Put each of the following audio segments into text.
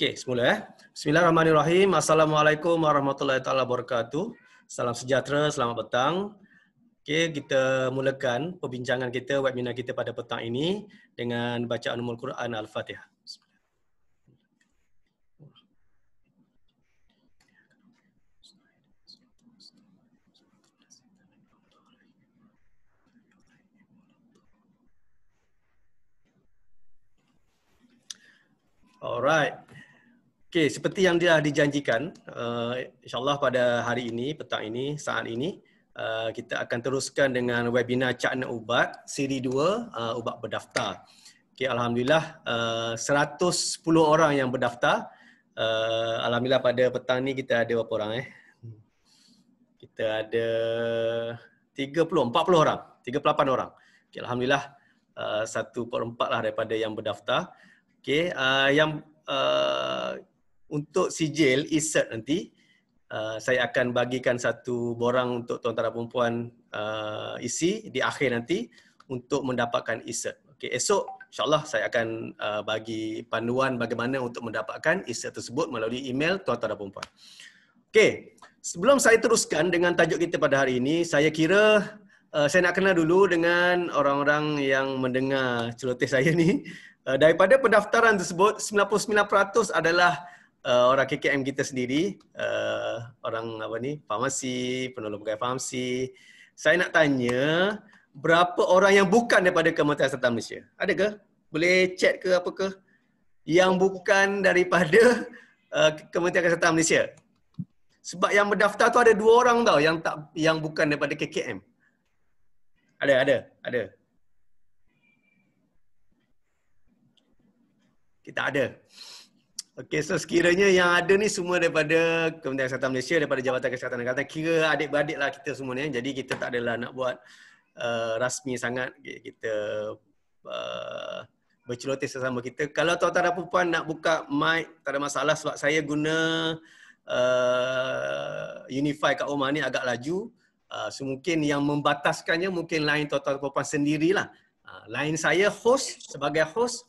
Okey, semula ya. Bismillahirrahmanirrahim. Assalamualaikum warahmatullahi taala wabarakatuh. Salam sejahtera, selamat petang. Okey, kita mulakan perbincangan kita, webinar kita pada petang ini dengan bacaan Ummul Quran Al-Fatihah. Alright. Okey, seperti yang dia dijanjikan, insyaAllah pada hari ini, petang ini, saat ini, kita akan teruskan dengan webinar Cakna Ubat, siri 2, ubat berdaftar. Okey, Alhamdulillah, 110 orang yang berdaftar. Alhamdulillah pada petang ni kita ada berapa orang? Kita ada 40 orang, 38 orang. Okay, Alhamdulillah, 1/4 lah daripada yang berdaftar. Okay, untuk sijil e-cert nanti, saya akan bagikan satu borang untuk tuan-tuan dan perempuan isi di akhir nanti untuk mendapatkan e-cert. Okay, esok insyaAllah saya akan bagi panduan bagaimana untuk mendapatkan e-cert tersebut melalui email tuan-tuan dan perempuan. Okey, sebelum saya teruskan dengan tajuk kita pada hari ini, saya kira saya nak kenal dulu dengan orang-orang yang mendengar celoteh saya ni. Daripada pendaftaran tersebut, 99% adalah orang KKM kita sendiri, orang farmasi, penolong pegawai farmasi. Saya nak tanya, berapa orang yang bukan daripada Kementerian Kesihatan Malaysia? Ada ke? Boleh chat ke apa ke? Yang bukan daripada Kementerian Kesihatan Malaysia. Sebab yang berdaftar tu ada 2 orang tau yang bukan daripada KKM. Ada. Kita ada. Okey, so sekiranya yang ada ni semua daripada Kementerian Kesihatan Malaysia, daripada Jabatan Kesihatan Negara, kira adik-beradik lah kita semua ni. Jadi kita tak adalah nak buat rasmi sangat. Kita berceloteh sesama kita. Kalau tuan-tuan dan perempuan nak buka mic, tak ada masalah sebab saya guna Unify kat rumah ni agak laju. So mungkin yang membataskannya mungkin line tuan-tuan dan perempuan sendirilah. Line saya host, sebagai host,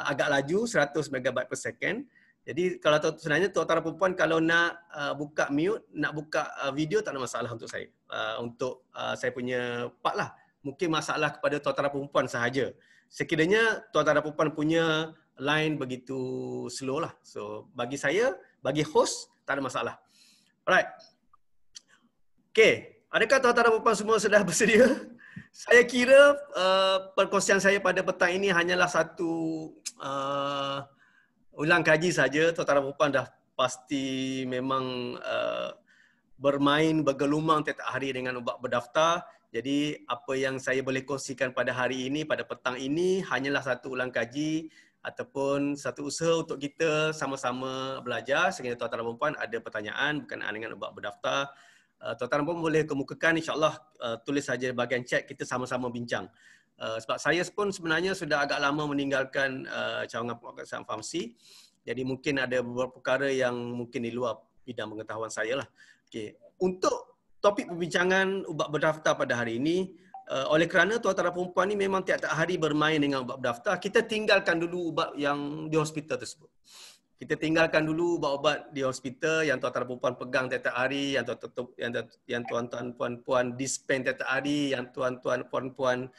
agak laju 100 MB per second. Jadi kalau sebenarnya tuan-tuan dan perempuan kalau nak buka mute, nak buka video tak ada masalah untuk saya. Untuk saya punya part lah. Mungkin masalah kepada tuan-tuan dan perempuan sahaja. Sekiranya tuan-tuan dan perempuan punya line begitu slow lah. So bagi saya, bagi host tak ada masalah. Alright. Okay. Adakah tuan-tuan dan perempuan semua sudah bersedia? Saya kira perkongsian saya pada petang ini hanyalah satu ulang kaji saja. Tuan-tuan dan perempuan dah pasti memang bermain, bergelumang setiap hari dengan ubat berdaftar. Jadi apa yang saya boleh kongsikan pada hari ini, pada petang ini hanyalah satu ulang kaji ataupun satu usaha untuk kita sama-sama belajar. Sekiranya tuan-tuan dan perempuan ada pertanyaan berkenaan dengan ubat berdaftar, tuan-tuan dan perempuan boleh kemukakan, insyaAllah tulis saja bahagian chat, kita sama-sama bincang. Sebab saya pun sebenarnya sudah agak lama meninggalkan cawangan penguatkuasaan farmasi. Jadi mungkin ada beberapa perkara yang mungkin di luar bidang pengetahuan saya lah. Okay. Untuk topik perbincangan ubat berdaftar pada hari ini, oleh kerana tuan-tuan dan perempuan ni memang tiap-tiap hari bermain dengan ubat berdaftar, kita tinggalkan dulu ubat yang di hospital tersebut. Kita tinggalkan dulu ubat-ubat di hospital yang tuan-tuan dan perempuan pegang tiap-tiap hari, yang tuan-tuan puan-puan dispense tiap-tiap hari, yang tuan-tuan puan-puan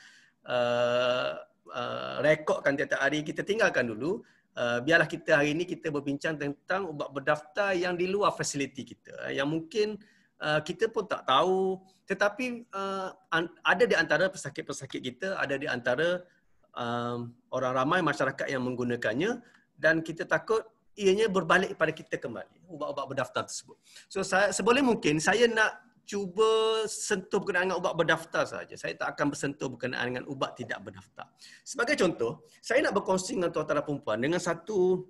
rekodkan tiap-tiap hari, kita tinggalkan dulu. Biarlah kita hari ini kita berbincang tentang ubat berdaftar yang di luar fasiliti kita, yang mungkin kita pun tak tahu, tetapi ada di antara pesakit-pesakit kita, ada di antara orang ramai masyarakat yang menggunakannya, dan kita takut ianya berbalik pada kita kembali, ubat-ubat berdaftar tersebut. So seboleh mungkin saya nak cuba sentuh berkenaan dengan ubat berdaftar saja. Saya tak akan bersentuh berkenaan dengan ubat tidak berdaftar. Sebagai contoh, saya nak berkongsi dengan tuan-tuan dan perempuan dengan satu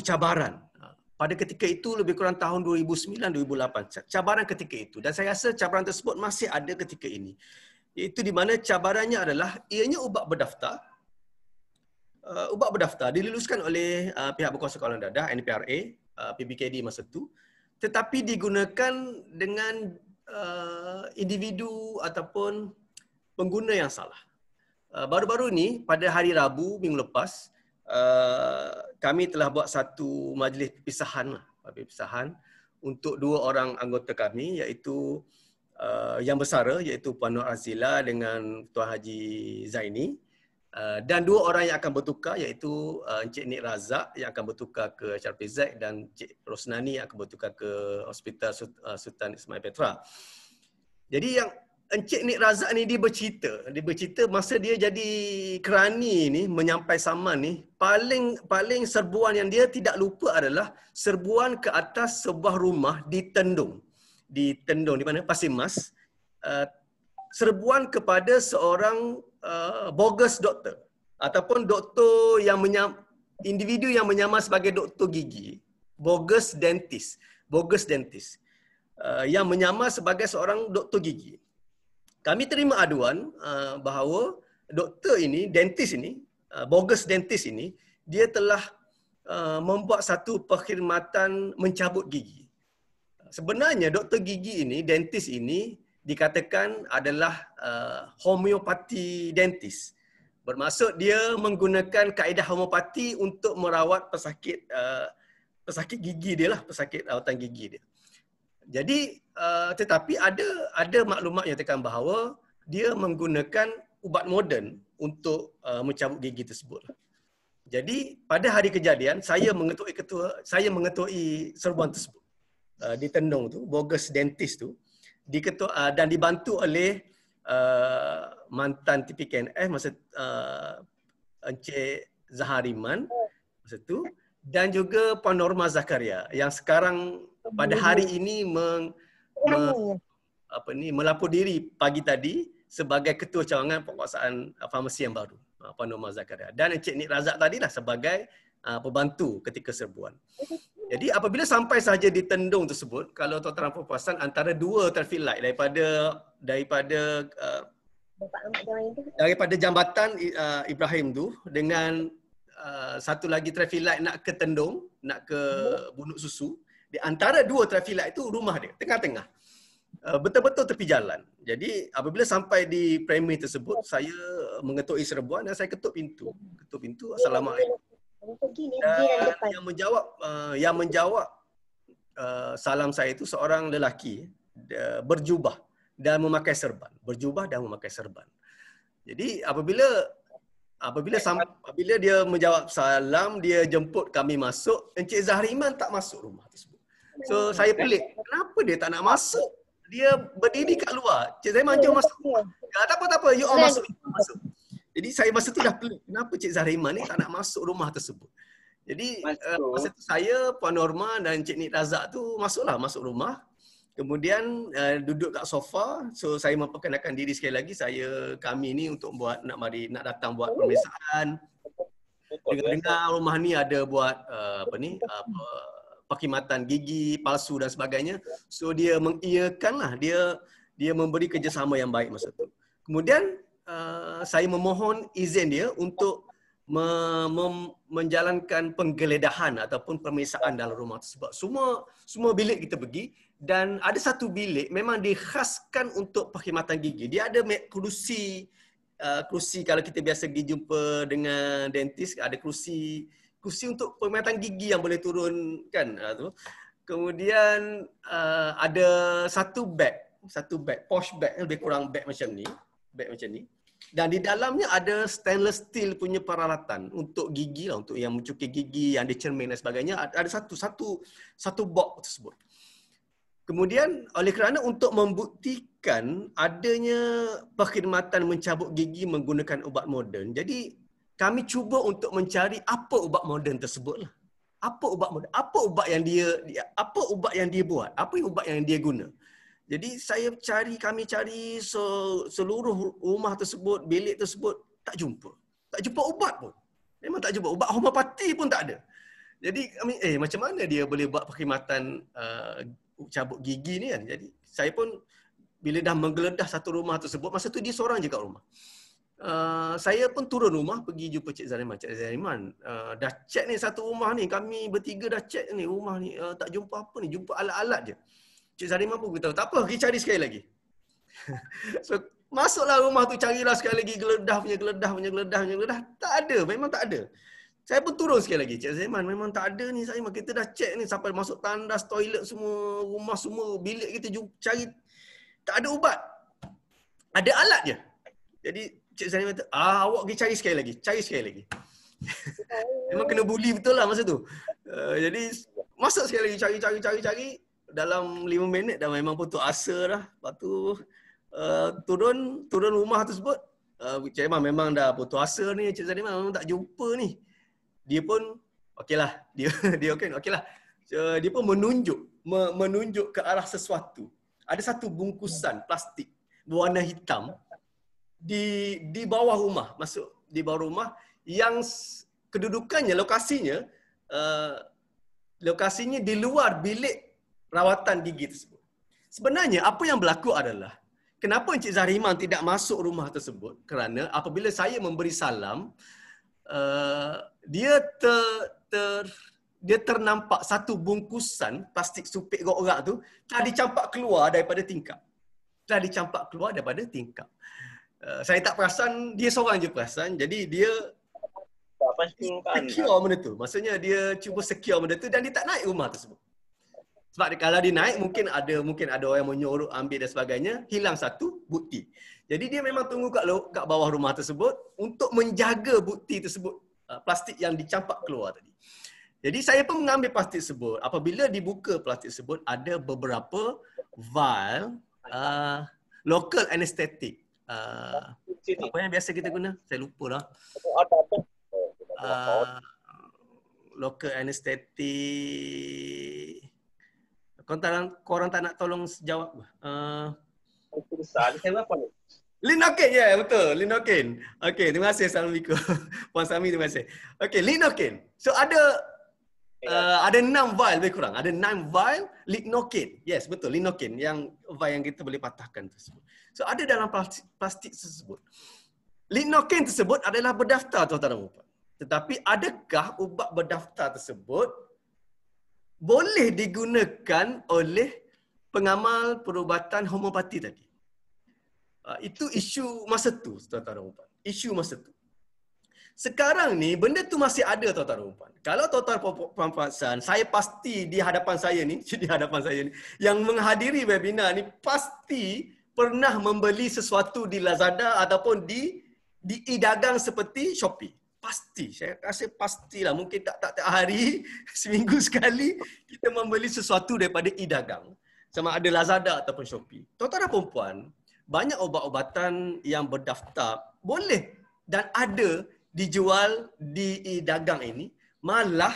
cabaran. Pada ketika itu lebih kurang tahun 2009-2008. Cabaran ketika itu. Dan saya rasa cabaran tersebut masih ada ketika ini. Iaitu di mana cabarannya adalah ianya ubat berdaftar. Ubat berdaftar diluluskan oleh pihak berkuasa kawalan dadah, NPRA, PBKD masa itu. Tetapi digunakan dengan individu ataupun pengguna yang salah. baru-baru ni pada hari Rabu minggu lepas, kami telah buat satu majlis perpisahan untuk 2 orang anggota kami, iaitu yang bersara, iaitu Puan Nur Azila dengan Tuan Haji Zaini, dan 2 orang yang akan bertukar, iaitu Encik Nik Razak yang akan bertukar ke HRPZ dan Encik Rosnani yang akan bertukar ke Hospital Sultan Ismail Petra. Jadi yang Encik Nik Razak ni dia bercerita masa dia jadi kerani ni, menyampai saman ni, paling serbuan yang dia tidak lupa adalah serbuan ke atas sebuah rumah di Tendung di mana? Pasir Mas. Serbuan kepada seorang bogus doktor ataupun doktor yang individu yang menyamar sebagai doktor gigi, bogus dentist yang menyamar sebagai seorang doktor gigi. Kami terima aduan bahawa doktor ini, bogus dentist ini, dia telah membuat satu perkhidmatan mencabut gigi. Sebenarnya doktor gigi ini, dentist ini dikatakan adalah homeopati dentist. Bermaksud dia menggunakan kaedah homeopati untuk merawat pesakit gigi dia lah, pesakit rawatan gigi dia. Jadi tetapi ada maklumat yang nyatakan bahawa dia menggunakan ubat moden untuk mencabut gigi tersebut. Jadi pada hari kejadian saya mengetuai serbuan tersebut di Tendung tu, bogus dentist tu, dan dibantu oleh mantan TPKNF masa Encik Zahariman masa tu, dan juga Puan Norma Zakaria yang sekarang pada hari ini melapor diri pagi tadi sebagai ketua cawangan penguasaan farmasi yang baru, Puan Norma Zakaria, dan Encik Nik Razak tadilah sebagai pembantu ketika serbuan. Jadi apabila sampai sahaja di Tendung tersebut, kalau tuan-tuan perasan, antara 2 traffic light daripada jambatan Ibrahim tu dengan satu lagi traffic light nak ke Tendung, nak ke Bunuk Susu, di antara 2 traffic light itu rumah dia, tengah-tengah. Betul-betul tepi jalan. Jadi apabila sampai di premi tersebut, saya mengetuk serbuan dan saya ketuk pintu. Assalamualaikum. Dan yang menjawab salam saya itu seorang lelaki berjubah dan memakai serban. Jadi apabila dia menjawab salam, dia jemput kami masuk, Encik Zahriman tak masuk rumah tersebut. So saya pelik, kenapa dia tak nak masuk? Dia berdiri kat luar. Encik Zahriman, jom masuk rumah. Tak apa, you all masuk. Jadi saya masa tu dah pelik, kenapa Encik Zahriman ni tak nak masuk rumah tersebut. Jadi masa tu saya, Puan Norma dan Encik Nik Razak tu masuk rumah. Kemudian duduk kat sofa. So saya memperkenalkan diri sekali lagi, kami ni untuk nak datang buat pemeriksaan. Dengar rumah ni ada buat perkhidmatan gigi palsu dan sebagainya. So dia mengiyakanlah, dia memberi kerjasama yang baik masa tu. Kemudian saya memohon izin dia untuk menjalankan penggeledahan ataupun pemeriksaan dalam rumah tersebut. Semua bilik kita pergi, dan ada satu bilik memang dikhaskan untuk perkhidmatan gigi. Dia ada kerusi kalau kita biasa pergi jumpa dengan dentist, ada kerusi untuk perkhidmatan gigi yang boleh turun kan tu. Kemudian ada satu bag, posh bag, lebih kurang bag macam ni. Dan di dalamnya ada stainless steel punya peralatan untuk gigi lah, untuk yang mencukir gigi, yang dicermin dan sebagainya. Ada satu box tersebut. Kemudian oleh kerana untuk membuktikan adanya perkhidmatan mencabut gigi menggunakan ubat moden, jadi kami cuba untuk mencari apa ubat moden tersebut lah. Apa ubat yang dia buat, apa ubat yang dia guna. Jadi kami cari seluruh rumah tersebut, bilik tersebut, tak jumpa ubat pun. Memang tak jumpa. Ubat homeopati pun tak ada. Jadi kami, macam mana dia boleh buat perkhidmatan cabut gigi ni kan. Jadi saya pun bila dah menggeledah satu rumah tersebut, masa tu dia seorang je kat rumah. Saya pun turun rumah pergi jumpa Cik Zahriman. Dah cek ni satu rumah ni, kami bertiga dah cek ni rumah ni, tak jumpa apa ni, jumpa alat-alat je. Cik Zahriman pun beritahu, tak apa, pergi cari sekali lagi. So Masuklah rumah tu, carilah sekali lagi geledah punya geledah. Tak ada, memang tak ada. Saya pun turun sekali lagi. Cik Zaiman, memang tak ada ni Zaiman. Kita dah cek ni sampai masuk tandas, toilet semua, rumah semua, bilik kita cari. Tak ada ubat. Ada alat je. Jadi Cik Zaiman kata, awak pergi cari sekali lagi. Memang kena bully betul lah masa tu. Jadi masuk sekali lagi, cari. Dalam 5 minit dah memang putus asa dah. Lepas tu turun rumah tersebut. Cik Zaiman memang dah putus asa ni. Cik Zaiman memang tak jumpa ni. Dia pun okeylah. Dia okeylah. Dia pun menunjuk ke arah sesuatu. Ada satu bungkusan plastik berwarna hitam di bawah rumah, masuk di bawah rumah yang kedudukannya, lokasinya di luar bilik rawatan gigi tersebut. Sebenarnya apa yang berlaku adalah kenapa Encik Zahriman tidak masuk rumah tersebut, kerana apabila saya memberi salam, dia ternampak satu bungkusan plastik supik gorak tu telah dicampak keluar daripada tingkap. Saya tak perasan, dia seorang je perasan. Jadi dia secure benda tu. Maksudnya dia cuba secure benda tu dan dia tak naik rumah tersebut. Sebab kalau dia naik mungkin ada orang yang menyuruh ambil dan sebagainya, hilang satu bukti. Jadi dia memang tunggu kat bawah rumah tersebut untuk menjaga bukti tersebut, plastik yang dicampak keluar tadi. Jadi saya pun mengambil plastik tersebut. Apabila dibuka plastik tersebut, ada beberapa vial local anesthetic. Apa yang biasa kita guna? Saya lupa lah. Local anesthetic. Korang tak nak tolong jawab? Linokin, ya, betul. Linokin. Okey, terima kasih. Assalamualaikum. Puan Sami, terima kasih. Okey, Linokin. So ada 6 vial lebih kurang. Ada 9 vial Linokin. Yes, betul. Linokin yang vial yang kita boleh patahkan tersebut. So ada dalam plastik tersebut. Linokin tersebut adalah berdaftar, tuan-tuan dan puan. Tetapi adakah ubat berdaftar tersebut boleh digunakan oleh pengamal perubatan homeopati tadi? Itu isu masa tu, tuan-tuan dan puan. Isu masa tu. Sekarang ni benda tu masih ada, tuan-tuan dan puan. Kalau tuan-tuan puan perasan, saya pasti di hadapan saya ni yang menghadiri webinar ni pasti pernah membeli sesuatu di Lazada ataupun di e-dagang seperti Shopee. Pasti, saya rasa pastilah. Mungkin tak hari, seminggu sekali kita membeli sesuatu daripada e-dagang. Sama ada Lazada ataupun Shopee. Tuan-tuan dan puan, banyak ubat-ubatan yang berdaftar boleh dan ada dijual di e-dagang ini. Malah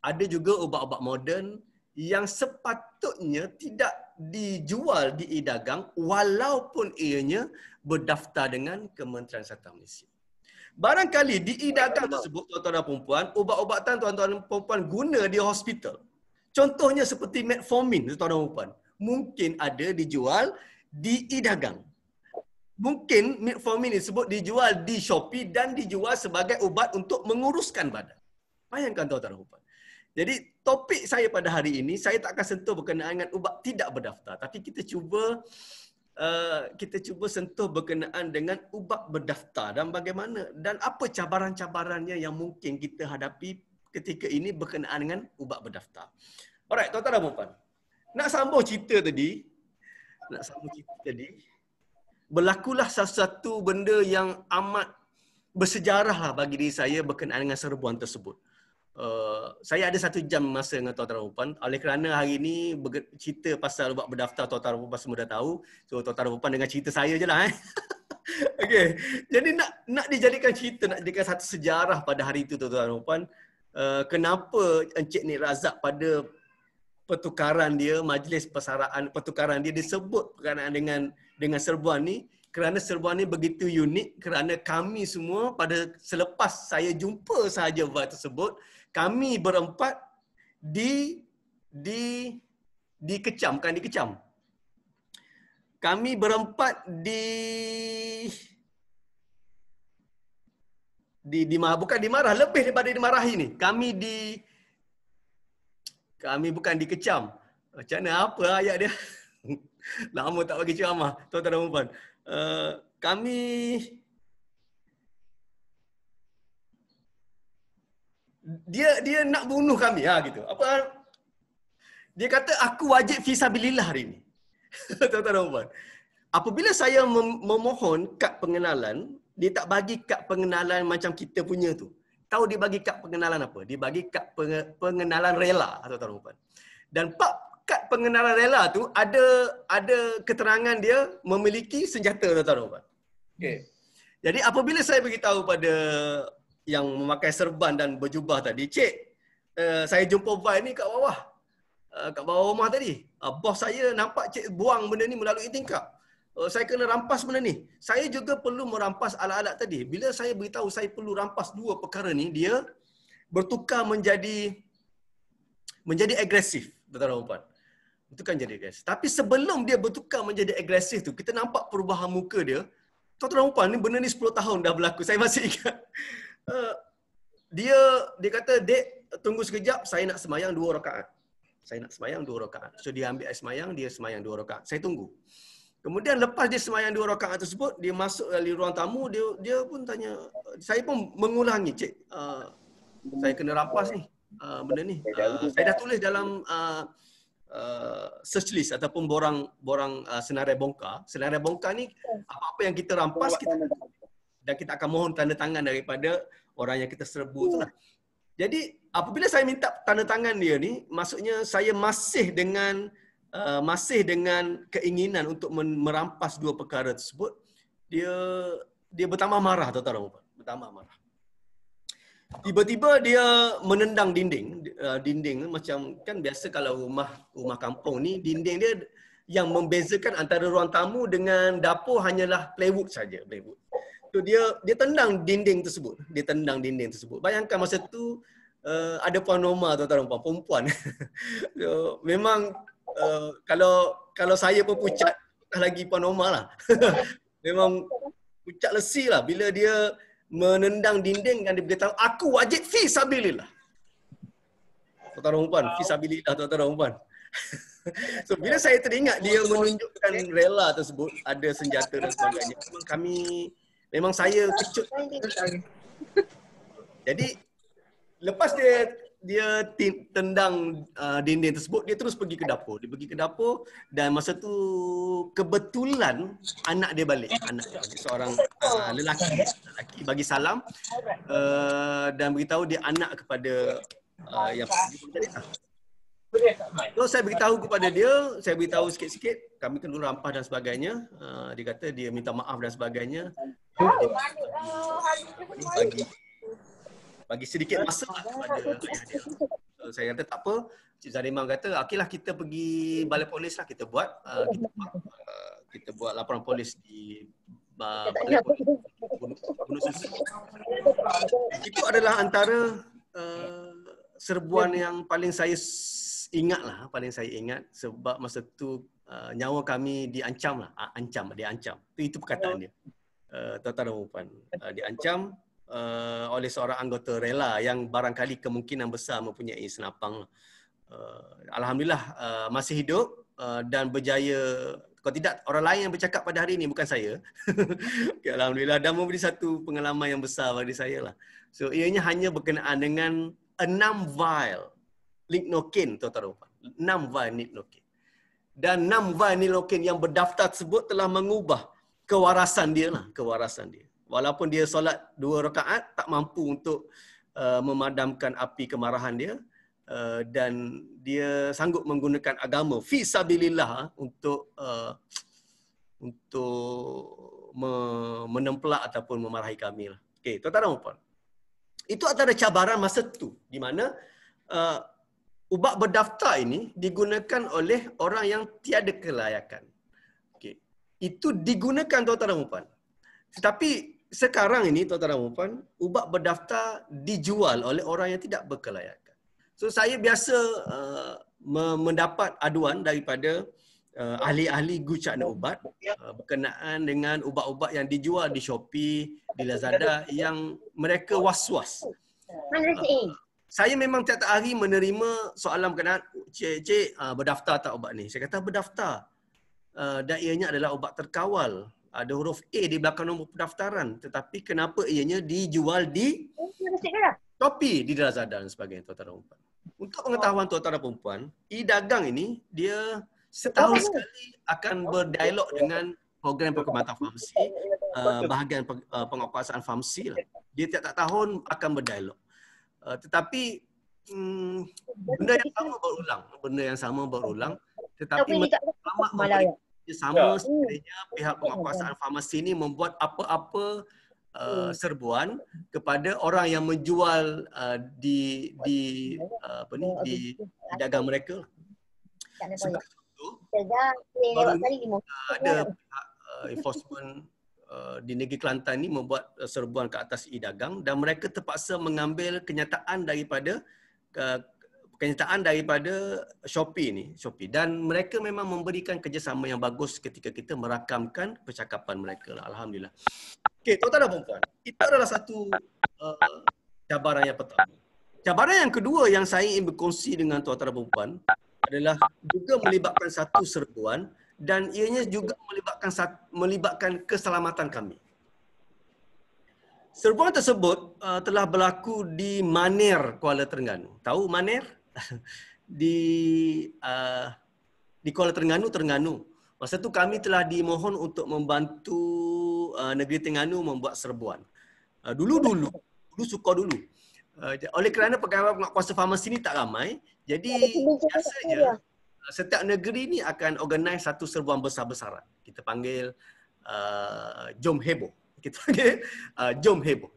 ada juga ubat-ubat moden yang sepatutnya tidak dijual di e-dagang walaupun ianya berdaftar dengan Kementerian Kesihatan Malaysia. Barangkali di e-dagang tersebut, tuan-tuan dan puan, ubat-ubatan tuan-tuan dan puan guna di hospital. Contohnya seperti metformin, tuan-tuan dan puan, mungkin ada dijual di e-dagang. Mungkin metformin disebut dijual di Shopee dan dijual sebagai ubat untuk menguruskan badan. Bayangkan tuan-tuan dan puan. Jadi topik saya pada hari ini, saya tak akan sentuh berkenaan dengan ubat tidak berdaftar. Tapi kita cuba sentuh berkenaan dengan ubat berdaftar dan bagaimana dan apa cabaran-cabarannya yang mungkin kita hadapi ketika ini berkenaan dengan ubat berdaftar. Alright, tuan-tuan dan puan. Nak sambung cerita tadi, berlakulah sesuatu benda yang amat bersejarah lah bagi diri saya berkenaan dengan serbuan tersebut. Saya ada 1 jam masa dengan tuan-tuan dan puan. Oleh kerana hari ini cerita pasal ubat berdaftar, tuan-tuan dan puan semua dah tahu. So tuan-tuan dan puan dengar cerita saya je lah. Okey. Jadi nak dijadikan cerita, nak dijadikan satu sejarah pada hari itu, tuan-tuan dan puan. Kenapa Encik Nik Razak pada pertukaran dia, majlis persaraan pertukaran dia disebut berkenaan dengan serbuan ni, kerana serbuan ni begitu unik, kerana kami semua pada selepas saya jumpa sahaja vial tersebut, kami berempat dikecam. Kami berempat bukan dimarah, lebih daripada dimarahi ni. Kami bukan dikecam. Macam mana apa ayat dia? Lama tak bagi ceramah, tuan-tuan dan puan. kami dia nak bunuh kami gitu. Dia kata aku wajib fisabilillah hari ini. Tuan-tuan dan puan. Apabila saya memohon kad pengenalan, dia tak bagi kad pengenalan macam kita punya tu. Tahu dia bagi kad pengenalan apa? Dia bagi kad pengenalan rela, tuan-tuan dan puan. Dan kad pengenalan rela tu ada keterangan dia memiliki senjata, tuan-tuan dan puan. Okey. Jadi apabila saya beritahu pada yang memakai serban dan berjubah tadi, cik, saya jumpa Vai ni kat bawah. Kat bawah rumah tadi. Bos saya nampak cik buang benda ni melalui tingkap. Saya kena rampas benda ni. Saya juga perlu merampas alat-alat tadi. Bila saya beritahu saya perlu rampas dua perkara ni, dia bertukar menjadi agresif, tuan-tuan dan puan. Itu kan jadi agresif. Tapi sebelum dia bertukar menjadi agresif tu, kita nampak perubahan muka dia. Tuan-tuan dan puan, ni benda ni 10 tahun dah berlaku. Saya masih ingat. Dia kata, "Dek, tunggu sekejap, saya nak semayang 2 rakaat." Saya nak semayang 2 rakaat. So dia ambil air semayang, dia semayang 2 rakaat. Saya tunggu. Kemudian lepas dia semayang 2 rakaat tersebut, dia masuk dari ruang tamu, dia pun tanya, saya pun mengulangi, "Cik, saya kena rampas ni, benda ni. Saya dah tulis dalam search list ataupun borang senarai bongkar. Senarai bongkar ni, apa-apa yang kita rampas, dan kita akan mohon tanda tangan daripada orang yang kita serbu tu lah." Jadi apabila saya minta tanda tangan dia ni, maksudnya saya masih dengan keinginan untuk merampas dua perkara tersebut, dia bertambah marah, tuan-tuan dan puan. Bertambah marah. Tiba-tiba dia menendang dinding macam kan biasa kalau rumah kampung ni, dinding dia yang membezakan antara ruang tamu dengan dapur hanyalah plywood saja, plywood. So dia tendang dinding tersebut. Bayangkan masa tu ada puan Norma, tuan-tuan dan puan, perempuan. So, memang kalau saya pun pucat, lagi puan Norma lah. Memang pucat lesi lah bila dia menendang dinding dan dia beritahu, "Aku wajib fisabilillah." Tuan-tuan dan puan, fisabilillah, tuan-tuan dan puan. So bila saya teringat dia menunjukkan rela tersebut, ada senjata dan sebagainya, memang saya kecut. Jadi lepas dia tendang dinding tersebut, dia terus pergi ke dapur. Dia pergi ke dapur dan masa tu kebetulan anak dia balik. Seorang lelaki bagi salam dan beritahu dia anak kepada yang so saya beritahu kepada dia, saya beritahu sikit-sikit, kami kena rampas dan sebagainya. Dia kata dia minta maaf dan sebagainya. Bagi sedikit masa kepada ayah dia. Saya kata tak apa. Cik Zarimah kata, "Okeylah, kita pergi balai polis lah, kita buat laporan polis di balai polis Gunung Susu." Itu adalah antara serbuan yang paling saya ingat sebab masa tu nyawa kami diancam lah. Diancam. Itu perkataan dia. Tuan-tuan dan puan, diancam oleh seorang anggota rela yang barangkali kemungkinan besar mempunyai senapang. Alhamdulillah masih hidup dan berjaya. Kalau tidak, orang lain yang bercakap pada hari ini, bukan saya. Okay, Alhamdulillah, dan memberi satu pengalaman yang besar bagi saya lah. So ianya hanya berkenaan dengan 6 vial lignocaine, tuan-tuan dan puan. 6 vial lignocaine. Dan 6 vial lignocaine yang berdaftar tersebut telah mengubah kewarasan dia. Walaupun dia solat 2 rakaat, tak mampu untuk memadamkan api kemarahan dia, dan dia sanggup menggunakan agama fisabilillah untuk menempelak ataupun memarahi kami lah. Okey, tuan-tuan dan puan. Itu antara cabaran masa tu, di mana ubat berdaftar ini digunakan oleh orang yang tiada kelayakan. Okey. Itu digunakan, tuan-tuan dan puan. Tetapi sekarang ini, tuan-tuan dan puan, ubat berdaftar dijual oleh orang yang tidak berkelayakan. So saya biasa mendapat aduan daripada ahli-ahli gucakna ubat berkenaan dengan ubat-ubat yang dijual di Shopee, di Lazada yang mereka was-was. Saya memang tiap hari menerima soalan berkenaan, "Cik, berdaftar tak ubat ni?" Saya kata berdaftar. Dan ianya adalah ubat terkawal ada huruf A di belakang nombor pendaftaran, tetapi kenapa ianya dijual di Shopee, di Lazada dan sebagainya, tuan-tuan dan puan. Untuk pengetahuan tuan-tuan dan puan, e-dagang ini dia setahun sekali akan berdialog dengan program perkhidmatan farmasi, bahagian penguasaan farmasi lah. Dia tiap-tiap tahun akan berdialog. Tetapi benda yang sama berulang, tetapi sama sekiranya pihak penguasaan farmasi ini membuat apa-apa serbuan kepada orang yang menjual di dagang mereka. Sebagai contoh, baru ada pihak enforcement di negeri Kelantan ni membuat serbuan ke atas e-dagang dan mereka terpaksa mengambil kenyataan daripada Shopee dan mereka memang memberikan kerjasama yang bagus ketika kita merakamkan percakapan mereka lah. Alhamdulillah. Okey, tuan-tuan dan puan, itu adalah satu cabaran yang pertama. Cabaran yang kedua yang saya ingin berkongsi dengan tuan-tuan dan puan adalah juga melibatkan satu serbuan dan ianya juga melibatkan keselamatan kami. Serbuan tersebut telah berlaku di Maner, Kuala Terengganu. Tahu Maner? di Kuala Terengganu. Masa tu kami telah dimohon untuk membantu negeri Terengganu membuat serbuan. Dulu suka dulu. Oleh kerana pegawai penguasa farmasi ni tak ramai, jadi biasanya setiap negeri ni akan organize satu serbuan besar-besaran. Kita panggil Jom Heboh. Kita panggil Jom Heboh.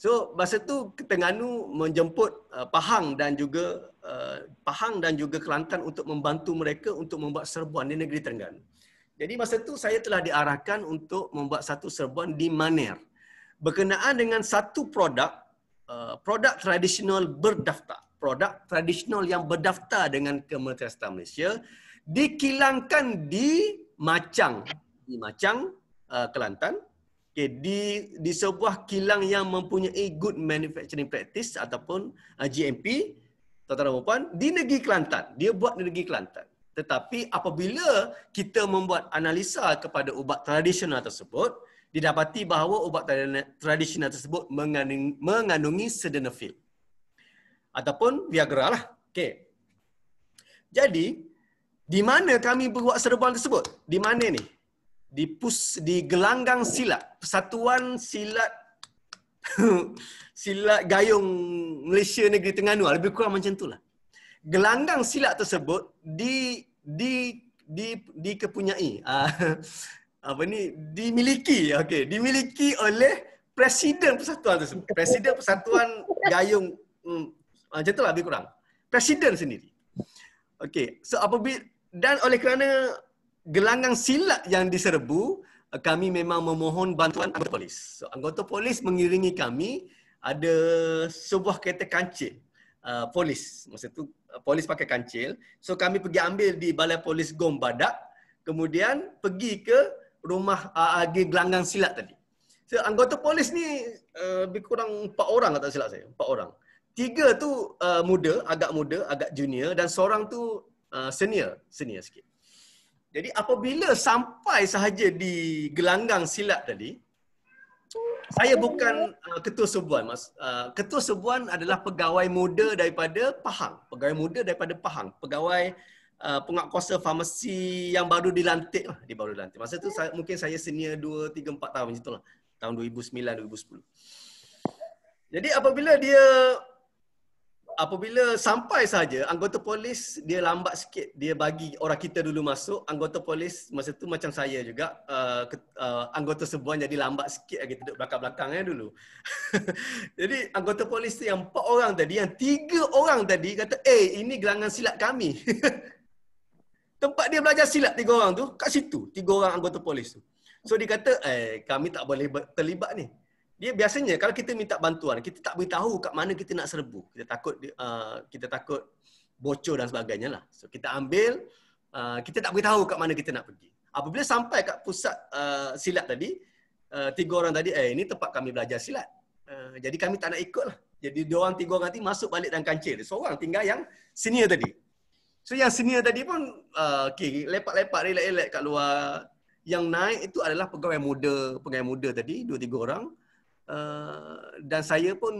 So masa tu Terengganu menjemput Pahang dan juga Kelantan untuk membantu mereka untuk membuat serbuan di negeri Terengganu. Jadi masa tu saya telah diarahkan untuk membuat satu serbuan di Maner berkenaan dengan satu produk tradisional berdaftar. Produk tradisional yang berdaftar dengan Kementerian Sosial Malaysia dikilangkan di Macang, Kelantan. Okay, di sebuah kilang yang mempunyai good manufacturing practice ataupun GMP, tuan-tuan dan puan, di negeri Kelantan. Dia buat di negeri Kelantan. Tetapi apabila kita membuat analisa kepada ubat tradisional tersebut, didapati bahawa ubat tradisional tersebut mengandungi sildenafil ataupun Viagra lah. Okay. Jadi, di mana kami buat serbuan tersebut? Di mana ni? Di Gelanggang Silat, Persatuan Silat Gayung Malaysia Negeri Terengganu, lebih kurang macam itulah. Gelanggang silat tersebut dikepunyai dimiliki oleh Presiden Persatuan tersebut. Presiden Persatuan Gayung macam itulah lebih kurang. Presiden sendiri. Okey, so apabila dan oleh kerana gelanggang silat yang diserbu, kami memang memohon bantuan anggota polis. So, anggota polis mengiringi kami, ada sebuah kereta kancil polis. Masa tu polis pakai kancil. So kami pergi ambil di Balai Polis Gom Badak, kemudian pergi ke rumah gelanggang silat tadi. So, anggota polis ni lebih kurang 4 orang tak silap saya, 4 orang. 3 tu agak muda, agak junior dan seorang tu senior sikit. Jadi apabila sampai sahaja di gelanggang silat tadi, saya bukan ketua serbuan, Mas. Ketua serbuan adalah pegawai muda daripada Pahang. Pegawai penguatkuasa farmasi yang baru dilantik lah. Masa tu mungkin saya senior 2, 3, 4 tahun macam itulah. Tahun 2009, 2010. Jadi apabila sampai saja, anggota polis dia lambat sikit, dia bagi orang kita dulu masuk. Anggota polis masa tu macam saya juga, anggota serbuan jadi lambat sikit lagi, duduk belakang-belakangnya dulu. Jadi anggota polis tu yang 4 orang tadi, yang 3 orang tadi kata, ini gelanggang silat kami. Tempat dia belajar silat 3 orang tu, kat situ 3 orang anggota polis tu. So dia kata, kami tak boleh terlibat ni. Dia biasanya kalau kita minta bantuan, kita tak beritahu kat mana kita nak serbu. Kita takut bocor dan sebagainya lah. So kita ambil, kita tak beritahu kat mana kita nak pergi. Apabila sampai kat pusat silat tadi, 3 orang tadi, ini tempat kami belajar silat. Jadi kami tak nak ikut lah. Jadi 3 orang nanti masuk balik dalam kancil. Seorang tinggal yang senior tadi. So yang senior tadi pun lepak-lepak, relax-relax kat luar. yang naik itu adalah pegawai muda tadi 2-3 orang. Dan saya pun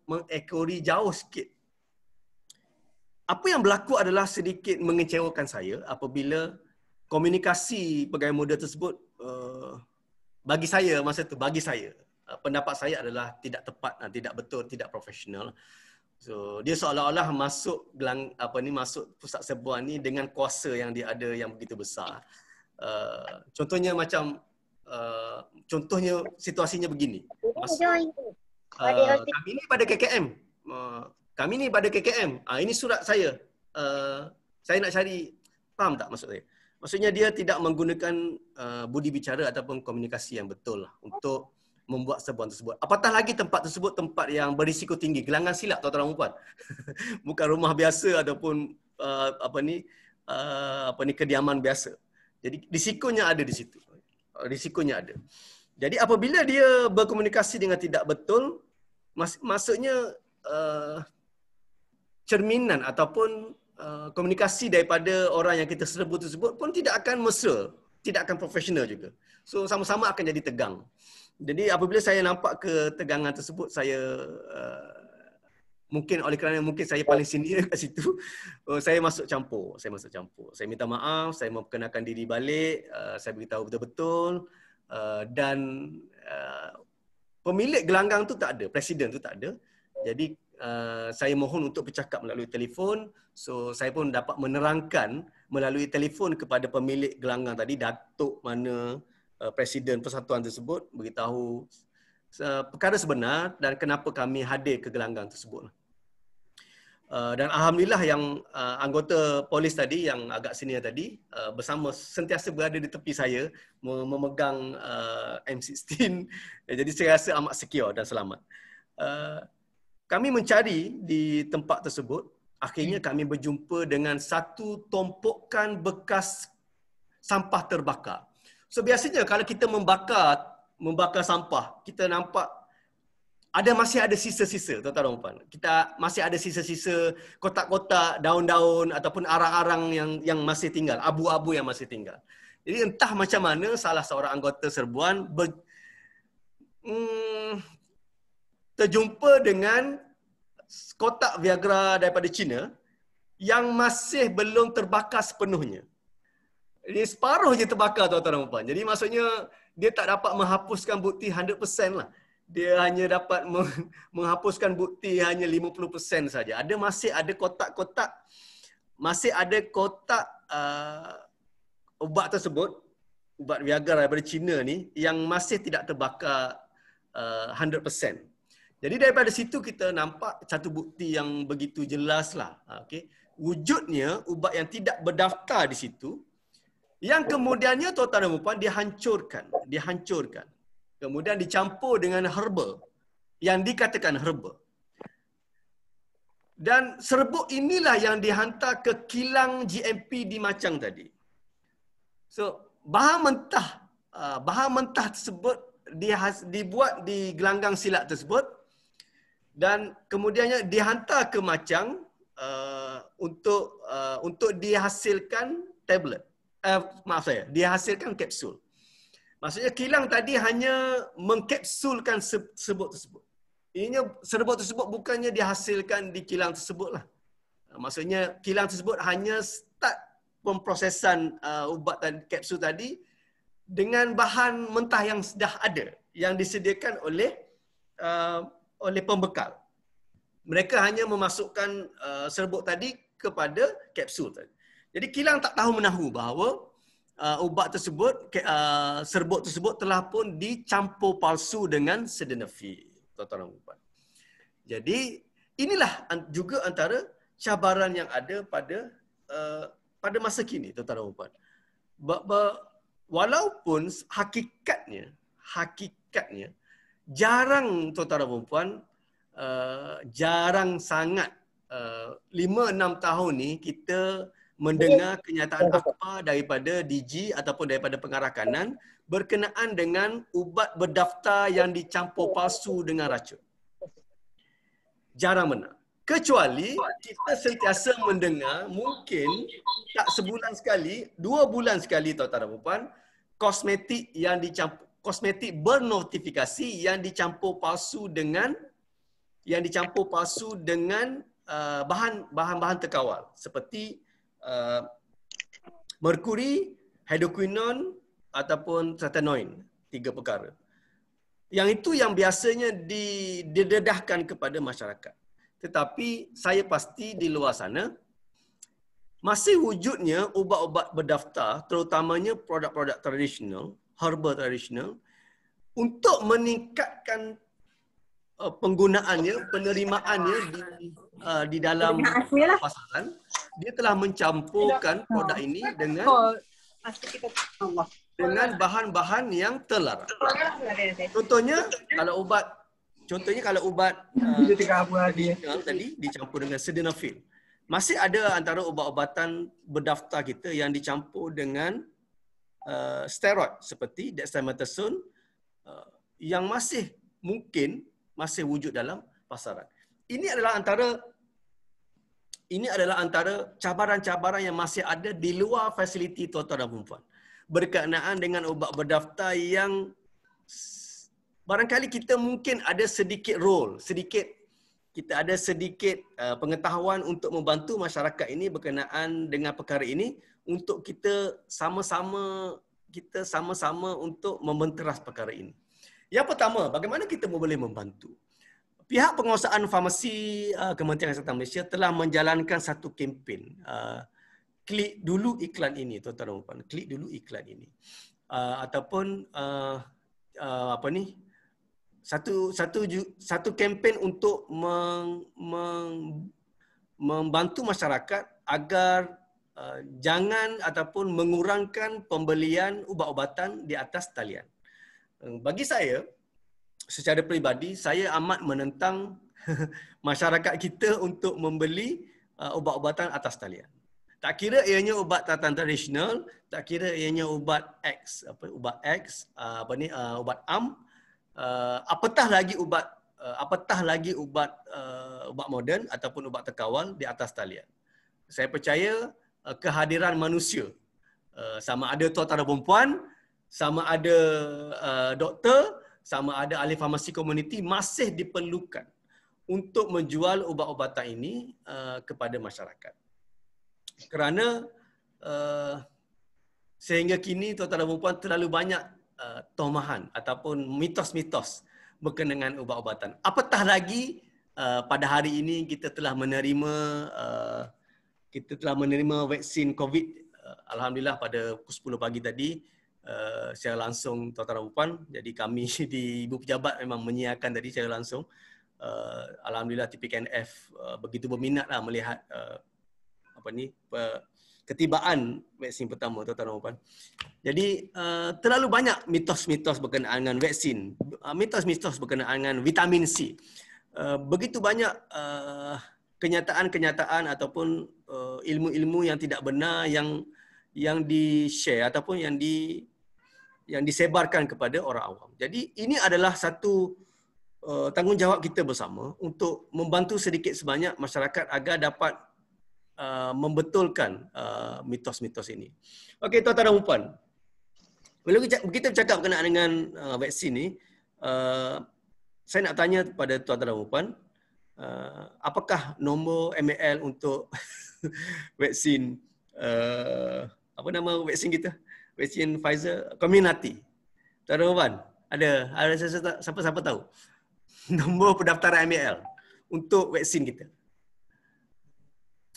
mengekori jauh sikit. Apa yang berlaku adalah sedikit mengecewakan saya apabila komunikasi pegawai muda tersebut bagi saya pendapat saya adalah tidak tepat, tidak betul, tidak profesional. So dia seolah-olah masuk masuk pusat serbuan ni dengan kuasa yang dia ada yang begitu besar. Contohnya situasinya begini. Kami ni pada KKM. Ini surat saya. Saya nak cari, faham tak maksud saya? Maksudnya dia tidak menggunakan budi bicara ataupun komunikasi yang betul lah untuk membuat serbuan tersebut. Apatah lagi tempat tersebut tempat yang berisiko tinggi, gelanggang silap tuan-tuan dan puan. Bukan rumah biasa ataupun kediaman biasa. Jadi risikonya ada di situ. Risikonya ada. Jadi apabila dia berkomunikasi dengan tidak betul, maksudnya cerminan ataupun komunikasi daripada orang yang kita serbu tersebut pun tidak akan mesra, tidak akan profesional juga. So sama-sama akan jadi tegang. Jadi apabila saya nampak ketegangan tersebut, saya mungkin oleh kerana saya paling senior kat situ, saya masuk campur. Saya minta maaf, saya memperkenalkan diri balik, saya beritahu betul-betul, dan pemilik gelanggang tu tak ada, presiden tu tak ada. Jadi saya mohon untuk bercakap melalui telefon. So saya pun dapat menerangkan melalui telefon kepada pemilik gelanggang tadi, datuk mana presiden persatuan tersebut, beritahu perkara sebenar dan kenapa kami hadir ke gelanggang tersebut. Dan alhamdulillah yang anggota polis tadi yang agak senior tadi sentiasa berada di tepi saya memegang M16. Jadi saya rasa amat secure dan selamat. Kami mencari di tempat tersebut, akhirnya kami berjumpa dengan satu tumpukan bekas sampah terbakar. So biasanya kalau kita membakar sampah, kita nampak masih ada sisa-sisa, tuan-tuan dan puan. Kita masih ada sisa-sisa kotak-kotak, daun-daun ataupun arang-arang yang masih tinggal, abu-abu yang masih tinggal. Jadi entah macam mana salah seorang anggota serbuan terjumpa dengan kotak Viagra daripada China yang masih belum terbakar sepenuhnya. Ini separuh je terbakar, tuan-tuan dan puan. Jadi maksudnya dia tak dapat menghapuskan bukti 100% lah. Dia hanya dapat menghapuskan bukti hanya 50% saja. Masih ada kotak-kotak, ubat tersebut, ubat Viagra daripada China ni yang masih tidak terbakar 100%. Jadi daripada situ kita nampak satu bukti yang begitu jelas lah. Okay. Wujudnya ubat yang tidak berdaftar di situ, yang kemudiannya tuan-tuan dan puan dihancurkan. Kemudian dicampur dengan herba yang dikatakan herba. Dan serbuk inilah yang dihantar ke kilang GMP di Machang tadi. So bahan mentah tersebut dibuat di gelanggang silap tersebut dan kemudiannya dihantar ke Machang untuk dihasilkan tablet. Dihasilkan kapsul. Maksudnya kilang tadi hanya mengkapsulkan serbuk tersebut. Serbuk tersebut bukannya dihasilkan di kilang tersebut lah. Maksudnya kilang tersebut hanya start pemprosesan ubat dan kapsul tadi dengan bahan mentah yang sudah ada, yang disediakan oleh pembekal. Mereka hanya memasukkan serbuk tadi kepada kapsul tadi. Jadi kilang tak tahu menahu bahawa ubat tersebut, serbuk tersebut telah pun dicampur palsu dengan sildenafil. Tuan-tuan dan puan. Jadi inilah juga antara cabaran yang ada pada masa kini, tuan-tuan dan puan. Walaupun hakikatnya jarang, tuan-tuan dan puan, jarang sangat 5-6 tahun ni kita mendengar kenyataan akhbar daripada DG ataupun daripada pengarah kanan berkenaan dengan ubat berdaftar yang dicampur palsu dengan racun. Jarang benar. Kecuali kita sentiasa mendengar, mungkin tak sebulan sekali, 2 bulan sekali, tuan-tuan dan puan, kosmetik yang dicampur, kosmetik bernotifikasi yang dicampur palsu dengan bahan-bahan terkawal seperti merkuri, hydroquinone ataupun tretinoin, 3 perkara. Yang itu yang biasanya didedahkan kepada masyarakat. Tetapi saya pasti di luar sana masih wujudnya ubat-ubat berdaftar, terutamanya produk-produk tradisional, herbal tradisional, untuk meningkatkan penggunaannya, penerimaannya di dalam pasaran. Dia telah mencampurkan produk ini dengan bahan-bahan yang terlarang. Contohnya kalau ubat tradisional tadi dicampur dengan sildenafil. Masih ada antara ubat-ubatan berdaftar kita yang dicampur dengan steroid seperti dexamethasone yang masih wujud dalam pasaran. Ini adalah antara cabaran-cabaran yang masih ada di luar fasiliti tuan-tuan dan puan-puan berkenaan dengan ubat berdaftar yang barangkali kita mungkin ada sedikit pengetahuan untuk membantu masyarakat ini berkenaan dengan perkara ini untuk kita sama-sama untuk membenteras perkara ini. Yang pertama, bagaimana kita boleh membantu? Pihak penguasaan farmasi Kementerian Kesihatan Malaysia telah menjalankan satu kempen. Klik dulu iklan ini, tuan-tuan dan puan. Klik dulu iklan ini. Satu kempen untuk membantu masyarakat agar jangan ataupun mengurangkan pembelian ubat-ubatan di atas talian. Bagi saya, secara peribadi, saya amat menentang masyarakat kita untuk membeli ubat-ubatan atas talian. Tak kira ianya ubat tatan tradisional, tak kira ianya ubat ubat am, apatah lagi ubat moden ataupun ubat terkawal di atas talian. Saya percaya kehadiran manusia, sama ada tuan-tuan dan puan-puan, sama ada doktor, sama ada ahli farmasi komuniti masih diperlukan untuk menjual ubat-ubatan ini kepada masyarakat. Kerana sehingga kini tuan-tuan dan puan-puan terlalu banyak tomahan ataupun mitos-mitos berkenaan dengan ubat-ubatan. Apatah lagi pada hari ini kita telah menerima vaksin COVID. Alhamdulillah pada pukul 10 pagi tadi secara langsung tuan-tuan dan puan. Jadi kami di Ibu Pejabat memang menyiarkan tadi secara langsung. Alhamdulillah TPKNF begitu berminatlah melihat ketibaan vaksin pertama, tuan-tuan dan puan. Jadi terlalu banyak mitos-mitos berkenaan dengan vaksin, mitos-mitos berkenaan dengan vitamin C. Begitu banyak kenyataan-kenyataan ataupun ilmu-ilmu yang tidak benar yang di-share ataupun yang disebarkan kepada orang awam. Jadi ini adalah satu tanggungjawab kita bersama untuk membantu sedikit sebanyak masyarakat agar dapat membetulkan mitos-mitos ini. Okey, tuan-tuan dan puan. Bila kita bercakap berkenaan dengan vaksin ni, saya nak tanya kepada tuan-tuan dan puan, apakah nombor MAL untuk vaksin apa nama vaksin kita? Vaksin Pfizer Comirnaty. Tuan-tuan dan puan, ada siapa tahu nombor pendaftaran MAL untuk vaksin kita?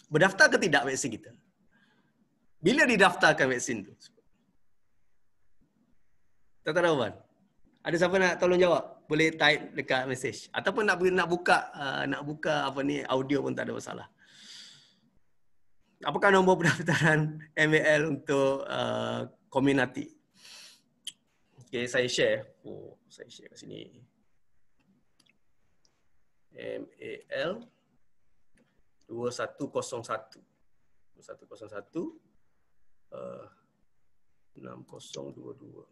Berdaftar ke tidak vaksin kita? Bila didaftarkan vaksin tu? Tuan-tuan dan puan, ada siapa nak tolong jawab? Boleh type dekat mesej ataupun nak buka audio pun tak ada masalah. Apakah nombor pendaftaran MAL untuk Comirnaty? Okey, saya share. Saya share kat sini. MAL 2101 6022.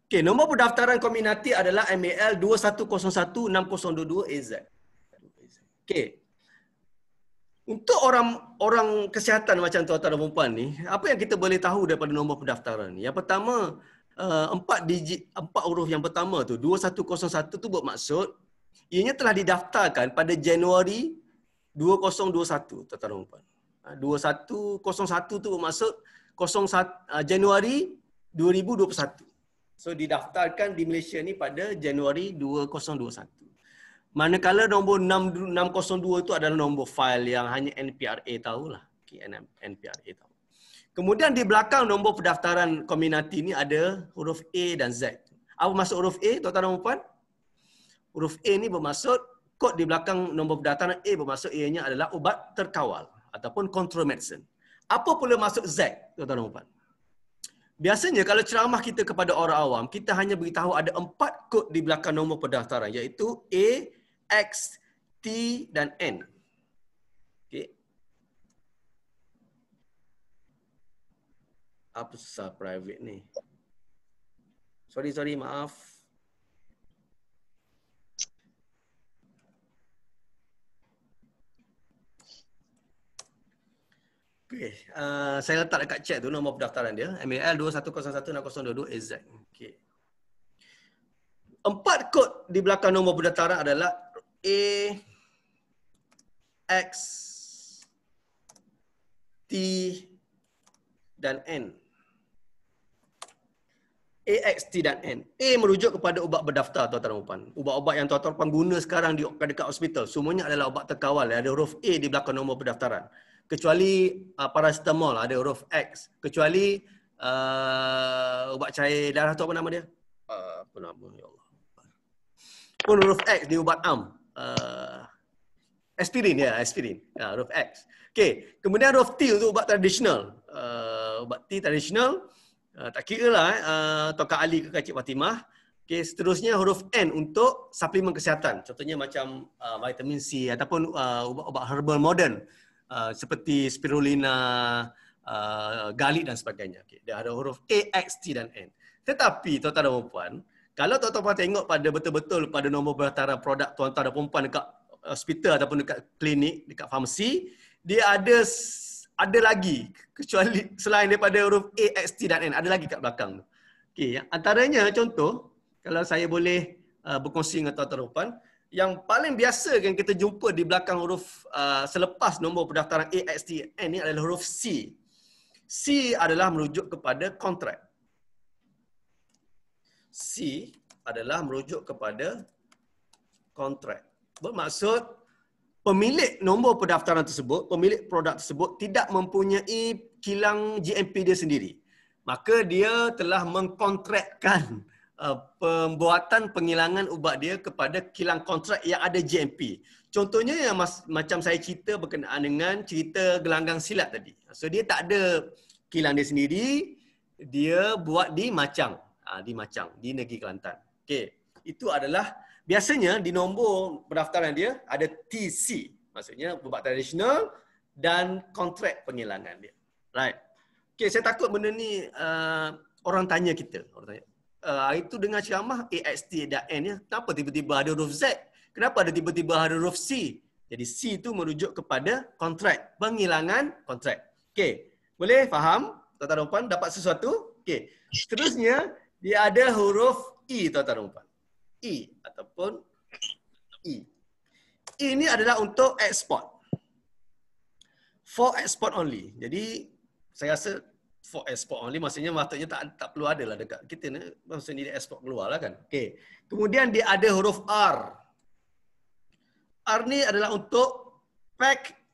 Okey, nombor pendaftaran Comirnaty adalah MAL 2101 6022 AZ. Okey. Untuk orang kesihatan macam tuan-tuan dan puan ni, apa yang kita boleh tahu daripada nombor pendaftaran ni? Yang pertama, 4 huruf yang pertama tu, 2101 tu bermaksud ianya telah didaftarkan pada Januari 2021, tuan-tuan dan puan. 2101 tu bermaksud 01 Januari 2021. So didaftarkan di Malaysia ni pada Januari 2021. Manakala nombor 602 itu adalah nombor fail yang hanya NPRA tahulah. Okay, NPRA tahu. Kemudian di belakang nombor pendaftaran komuniti ini ada huruf A dan Z. Apa maksud huruf A, tuan-tuan dan puan? Huruf A ni bermaksud, kod di belakang nombor pendaftaran A bermaksud ianya adalah ubat terkawal ataupun control medicine. Apa pula maksud Z, tuan-tuan dan puan? Biasanya kalau ceramah kita kepada orang awam, kita hanya beritahu ada 4 kod di belakang nombor pendaftaran, iaitu A, X, T dan N. Okey. Apa susah private ni? Sorry, maaf. Okey, saya letak dekat chat tu nombor pendaftaran dia, MAL 21016022 AZ. Okey. 4 kod di belakang nombor pendaftaran adalah A, X, T dan N. A, X, T dan N. A merujuk kepada ubat berdaftar, tuan-tuan dan puan. Ubat-ubat yang tuan-tuan dan puan guna sekarang di dekat hospital, semuanya adalah ubat terkawal. Ada huruf A di belakang nombor pendaftaran. Kecuali paracetamol ada huruf X. Kecuali ubat cair darah tu apa nama dia? Apa nama ya Allah. Pun huruf X di ubat am. Aspirin ya, aspirin. Huruf X. Okey, kemudian huruf T untuk ubat tradisional. Ubat T tradisional, tak kira lah Tok Ali ke Kak Cik Fatimah. Okey, seterusnya huruf N untuk suplemen kesihatan. Contohnya macam vitamin C ataupun ubat-ubat herbal modern seperti spirulina, galik dan sebagainya. Okey, dia ada huruf A, X, T dan N. Tetapi tuan-tuan dan puan, kalau tuan-tuan tengok pada betul-betul pada nombor pendaftaran produk tuan-tuan dan puan dekat hospital ataupun dekat klinik, dekat farmasi, dia ada lagi kecuali selain daripada huruf A, X, T dan N, ada lagi kat belakang tu. Okey, antaranya contoh kalau saya boleh berkongsi dengan tuan-tuan dan puan, yang paling biasa yang kita jumpa di belakang huruf selepas nombor pendaftaran A, X, T, N ni adalah huruf C. C adalah merujuk kepada kontrak. C adalah merujuk kepada kontrak. Bermaksud pemilik nombor pendaftaran tersebut, pemilik produk tersebut tidak mempunyai kilang GMP dia sendiri. Maka dia telah mengkontrakkan pembuatan penghilangan ubat dia kepada kilang kontrak yang ada GMP. Contohnya yang macam saya cerita berkenaan dengan cerita gelanggang silat tadi. So dia tak ada kilang dia sendiri, dia buat di Macang. Di Macang, di negeri Kelantan. Okey, itu adalah biasanya di nombor pendaftaran dia ada TC, maksudnya ubat tradisional dan kontrak penghilangan dia. Right. Okey, saya takut benda ni orang tanya kita, itu dengan ceramah AXT dan N ya, kenapa tiba-tiba ada huruf Z? Kenapa ada tiba-tiba ada huruf C? Jadi C itu merujuk kepada kontrak, penghilangan kontrak. Okey, boleh faham? Tuan-tuan dan puan dapat sesuatu? Okey. Seterusnya dia ada huruf E, tuan-tuan dan puan. E ataupun E. E ini adalah untuk export. For export only. Jadi saya rasa for export only maksudnya tak perlu ada lah dekat kita ni, maksudnya dia export keluar lah kan. Okey. Kemudian dia ada huruf R. R ni adalah untuk pack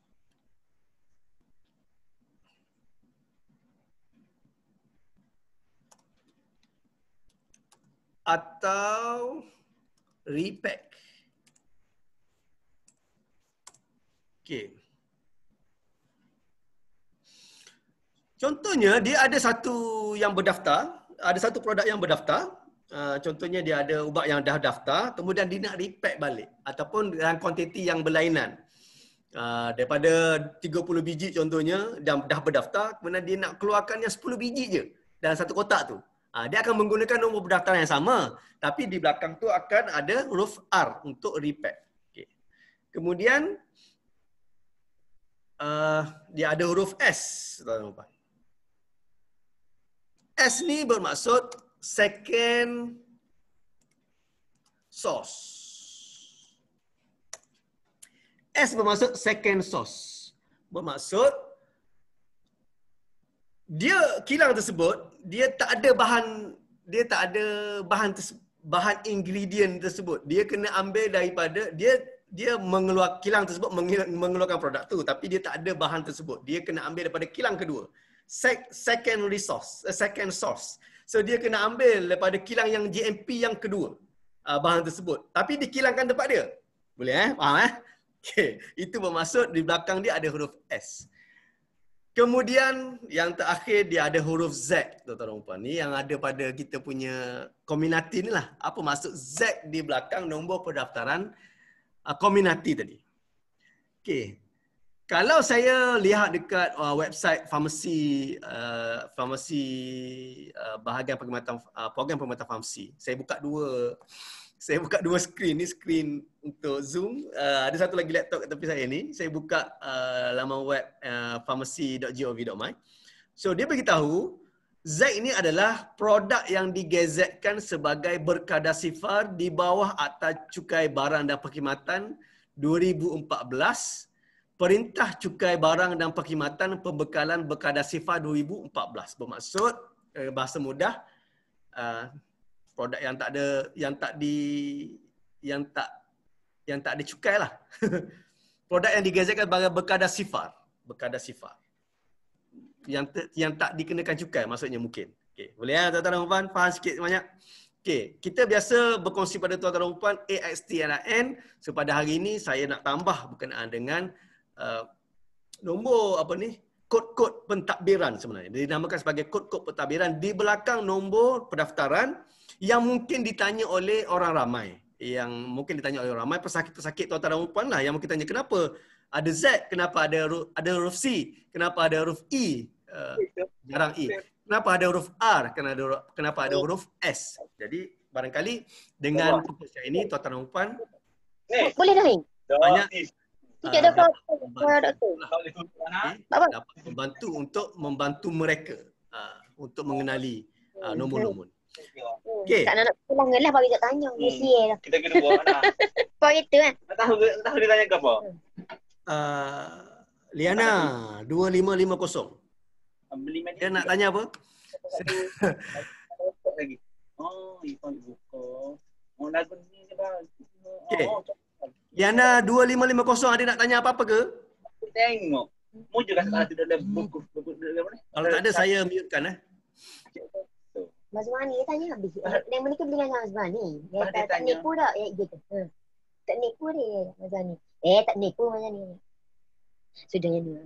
atau repack. Okey. Contohnya dia ada satu yang berdaftar, ada satu produk yang berdaftar. Contohnya dia ada ubat yang dah daftar, kemudian dia nak repack balik ataupun dalam kuantiti yang berlainan. Daripada 30 biji contohnya dah berdaftar, kemudian dia nak keluarkannya 10 biji je dalam satu kotak tu. Dia akan menggunakan nombor pendaftaran yang sama, tapi di belakang tu akan ada huruf R untuk repack. Okay. Kemudian dia ada huruf S, tuan-tuan. S ni bermaksud second source. S bermaksud second source. Bermaksud dia kilang tersebut dia tak ada bahan ingredient tersebut. Dia kena ambil daripada dia kilang tersebut mengeluarkan produk tu, tapi dia tak ada bahan tersebut. Dia kena ambil daripada kilang kedua. Second source. So dia kena ambil daripada kilang yang GMP yang kedua bahan tersebut. Tapi dikilangkan tempat dia. Boleh Faham Okay. Itu bermaksud di belakang dia ada huruf S. Kemudian yang terakhir dia ada huruf Z, tuan-tuan dan puan. Ni yang ada pada kita punya komuniti ni lah. Apa maksud Z di belakang nombor pendaftaran komuniti tadi. Okey. Kalau saya lihat dekat website farmasi bahagian perkhidmatan program perkhidmatan farmasi, saya buka dua skrin. Ni skrin untuk Zoom. Ada satu lagi laptop kat tepi saya ni. Saya buka laman web pharmacy.gov.my. So dia beritahu Z ini adalah produk yang digazetkan sebagai berkadar sifar di bawah Akta Cukai Barang dan Perkhidmatan 2014. Perintah Cukai Barang dan Perkhidmatan Pembekalan Berkadar Sifar 2014. Bermaksud bahasa mudah produk yang tak ada cukai lah. Produk yang digazetkan sebagai berkadar sifar. Yang tak dikenakan cukai maksudnya mungkin. Okey, boleh tuan-tuan dan puan faham sikit banyak. Okey, kita biasa berkongsi pada tuan-tuan dan puan AXTNIN. So pada hari ini saya nak tambah berkenaan dengan nombor kod-kod pentadbiran sebenarnya. Dinamakan sebagai kod-kod pentadbiran di belakang nombor pendaftaran yang mungkin ditanya oleh orang ramai. Pesakit-pesakit tuan-tuan dan puan lah yang mungkin tanya kenapa ada Z, kenapa ada huruf C, kenapa ada huruf E, jarang E. Kenapa ada huruf R, kenapa ada huruf S. Jadi barangkali dengan perkongsian ini tuan-tuan dan puan boleh dah banyak tidak ada dapat membantu mereka untuk mengenali nombor-nombor. Okey. Tak nak pulang lah bagi tak tanya. Mesti Kita kena buat mana? Kau itu kan. Tahu dia tanya ke apa? Liana 2550. Beli media. Dia nak tanya apa? Lagi. Oh, ikan buka. Oh, lagu ni dia bang. Okey. Liana 2550 ada nak tanya apa-apa ke? Tengok. Mu juga sekarang tu dalam buku mana? Kalau tak ada saya mute-kan Mas Mani dia tanya habis. Yang menikah beli dengan Mas Mani. Dia tak tanya. nipu dah gitu. Tak nipu dia Mas Mani. Tak nipu Mas Mani. Sudah yang dua.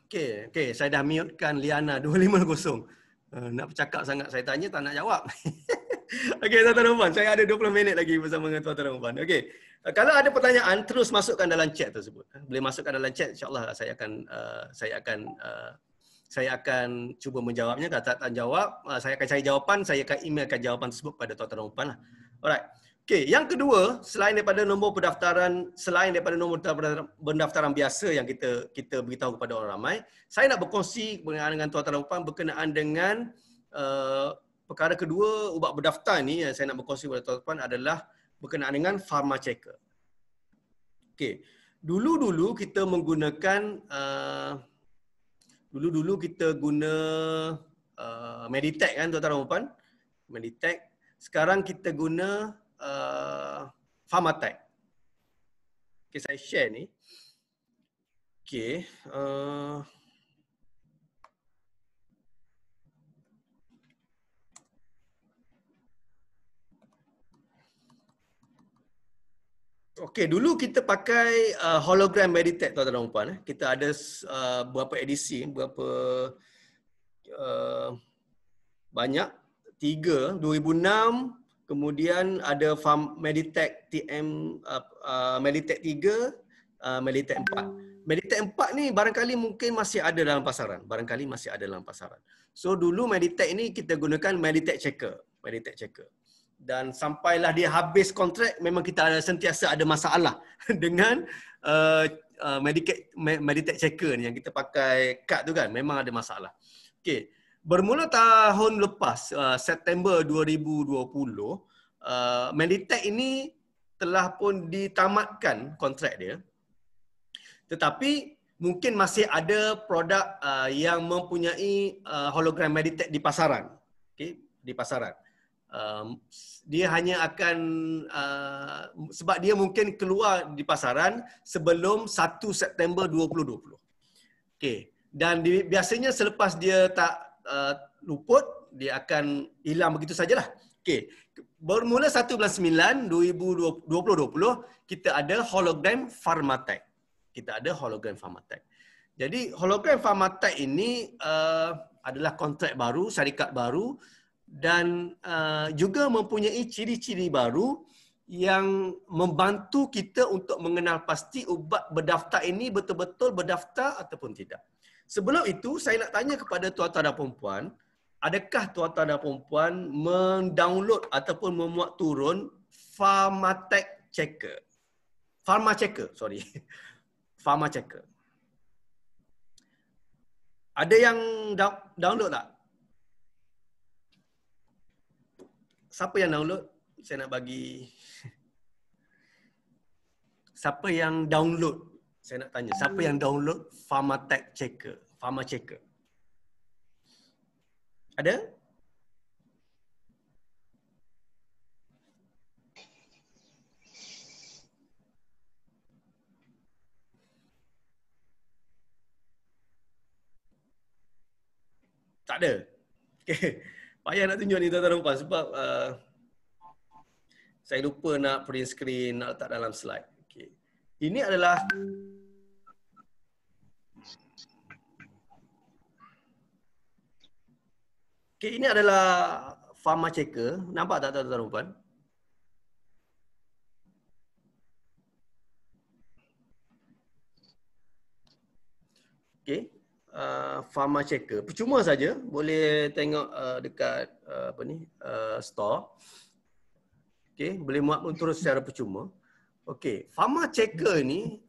Okey, saya dah mute-kan Liana 250. Nak bercakap sangat saya tanya tak nak jawab. Okey, tuan-tuan dan puan, saya ada 20 minit lagi bersama dengan tuan-tuan dan puan. Okey. Kalau ada pertanyaan terus masukkan dalam chat tersebut. Boleh masukkan dalam chat, insya-Allah saya akan cuba menjawabnya. Kalau tak jawab, saya akan cari jawapan, saya akan emailkan jawapan tersebut pada tuan-tuan dan puan lah. Alright. Okey, yang kedua, selain daripada nombor pendaftaran biasa yang kita beritahu kepada orang ramai, saya nak berkongsi dengan tuan-tuan dan puan berkenaan dengan perkara kedua ubat berdaftar ni yang saya nak berkongsi kepada tuan-tuan dan puan adalah berkenaan dengan pharma checker. Okey, dulu kita menggunakan kita guna Meditech kan tuan-tuan dan puan, Meditech. Sekarang kita guna Pharmatech. Okey, saya share ni. Okey, okey, dulu kita pakai hologram Meditech tuan-tuan dan puan. Kita ada berapa edisi, banyak, 3, 2006, kemudian ada Meditech TM, Meditech 3, Meditech 4. Meditech 4 ni barangkali mungkin masih ada dalam pasaran. So dulu Meditech ni kita gunakan Meditech Checker. dan sampailah dia habis kontrak, memang kita sentiasa ada masalah dengan Meditech checker ni yang kita pakai kad tu kan, memang ada masalah. Okey, bermula tahun lepas September 2020, Meditech ini telah pun ditamatkan kontrak dia. Tetapi mungkin masih ada produk yang mempunyai hologram Meditech di pasaran. Okey, di pasaran. Dia hanya akan sebab dia mungkin keluar di pasaran sebelum 1 September 2020. Okey, dan biasanya selepas dia tak luput, dia akan hilang begitu sajalah. Okey, bermula 1 bulan 9 2020 kita ada hologram Pharmatech. Kita ada hologram Pharmatech. Jadi hologram Pharmatech ini adalah kontrak baru, syarikat baru, dan juga mempunyai ciri-ciri baru yang membantu kita untuk mengenal pasti ubat berdaftar ini betul-betul berdaftar ataupun tidak. Sebelum itu, saya nak tanya kepada tuan-tuan dan puan-puan, adakah tuan-tuan dan puan-puan mendownload ataupun memuat turun Pharmatech Checker? Pharmachecker, sorry. Pharmachecker. Ada yang download tak? Siapa yang download? Saya nak bagi. Siapa yang download? Saya nak tanya. Siapa yang download Pharmatech Checker? Pharmachecker. Ada? Tak ada. Okay. Payah nak tunjuk ni tuan-tuan dan puan sebab saya lupa nak print screen, nak letak dalam slide. Okay. Ini adalah ini adalah Pharmachecker. Nampak tak tuan-tuan dan puan? Okey. Pharmachecker. Percuma saja, boleh tengok dekat store. Okey, boleh muat turun secara percuma. Okey, Pharmachecker ni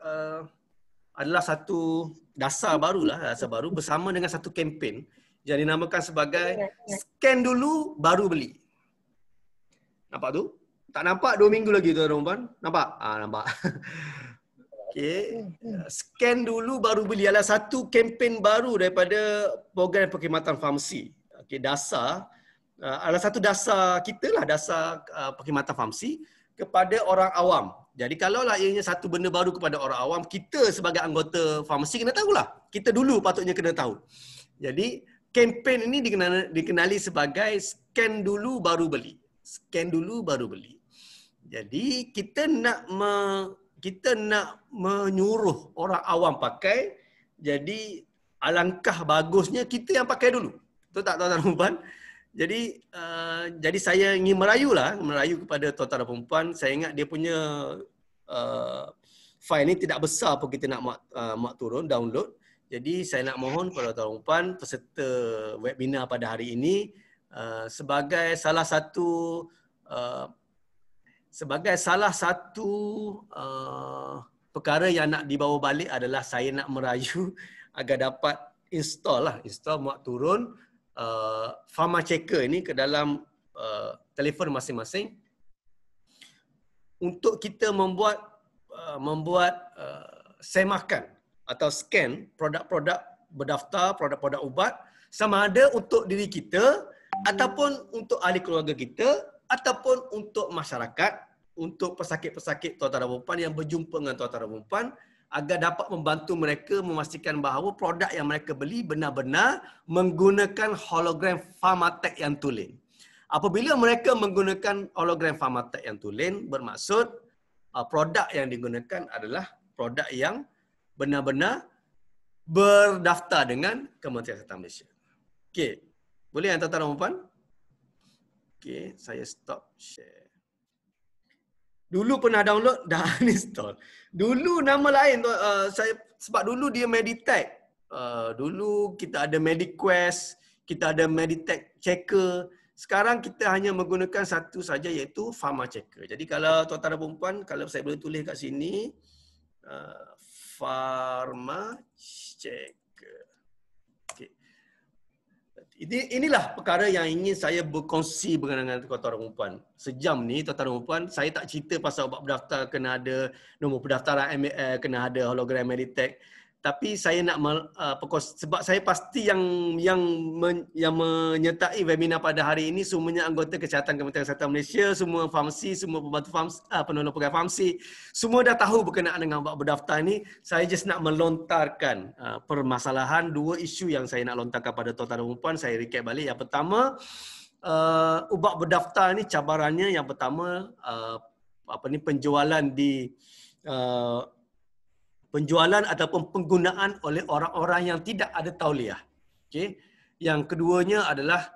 adalah satu dasar baru bersama dengan satu kempen yang dinamakan sebagai scan dulu baru beli. Nampak tu? Tak nampak 2 minggu lagi tuan-tuan. Nampak? Nampak. Okey, scan dulu baru beli adalah satu kempen baru daripada program perkhidmatan farmasi. Okey, dasar adalah satu dasar kita lah, dasar perkhidmatan farmasi kepada orang awam. Jadi kalaulah ianya satu benda baru kepada orang awam, kita sebagai anggota farmasi kena tahulah. Kita dulu patutnya kena tahu. Jadi kempen ini dikenali sebagai scan dulu baru beli. Scan dulu baru beli. Jadi kita nak menyuruh orang awam pakai, jadi alangkah bagusnya kita yang pakai dulu. Betul tak tuan-tuan dan puan? Jadi saya ingin merayu kepada tuan-tuan dan puan. Saya ingat dia punya file ni tidak besar pun kita nak muat turun, download. Jadi saya nak mohon kepada tuan-tuan dan puan peserta webinar pada hari ini sebagai salah satu perkara yang nak dibawa balik adalah saya nak merayu agar dapat install muat turun Pharmachecker ini ke dalam telefon masing-masing untuk kita membuat semakan atau scan produk-produk berdaftar, produk-produk ubat sama ada untuk diri kita ataupun untuk ahli keluarga kita ataupun untuk masyarakat, untuk pesakit-pesakit tuan-tuan dan puan yang berjumpa dengan tuan-tuan dan puan agar dapat membantu mereka memastikan bahawa produk yang mereka beli benar-benar menggunakan hologram Pharmatech yang tulen. Apabila mereka menggunakan hologram Pharmatech yang tulen, bermaksud produk yang digunakan adalah produk yang benar-benar berdaftar dengan Kementerian Kesihatan Malaysia. Okey, boleh yang tuan-tuan dan puan? Okey, saya stop share. Dulu pernah download, dah uninstall. Dulu nama lain sebab dulu dia Meditech. Dulu kita ada MediQuest, kita ada Meditech Checker. Sekarang kita hanya menggunakan satu saja iaitu pharma checker. Jadi kalau tuan-tuan dan puan, kalau saya boleh tulis kat sini, pharma checker. Okay. Inilah perkara yang ingin saya berkongsi dengan tuan-tuan dan puan. Sejam ni tuan-tuan dan puan, saya tak cerita pasal ubat berdaftar kena ada nombor pendaftaran MAL, kena ada hologram Meditech. Tapi saya nak sebab saya pasti yang menyertai webinar pada hari ini semuanya anggota Kesihatan Kementerian Kesihatan Malaysia, semua farmasi, semua pembantu farmasi, penolong pegawai farmasi, semua dah tahu berkenaan dengan ubat berdaftar ni. Saya just nak melontarkan permasalahan, dua isu yang saya nak lontarkan pada tuan-tuan dan puan. Saya recap balik. Yang pertama, ubat berdaftar ni cabarannya yang pertama penjualan di penjualan ataupun penggunaan oleh orang-orang yang tidak ada tauliah. Okey. Yang keduanya adalah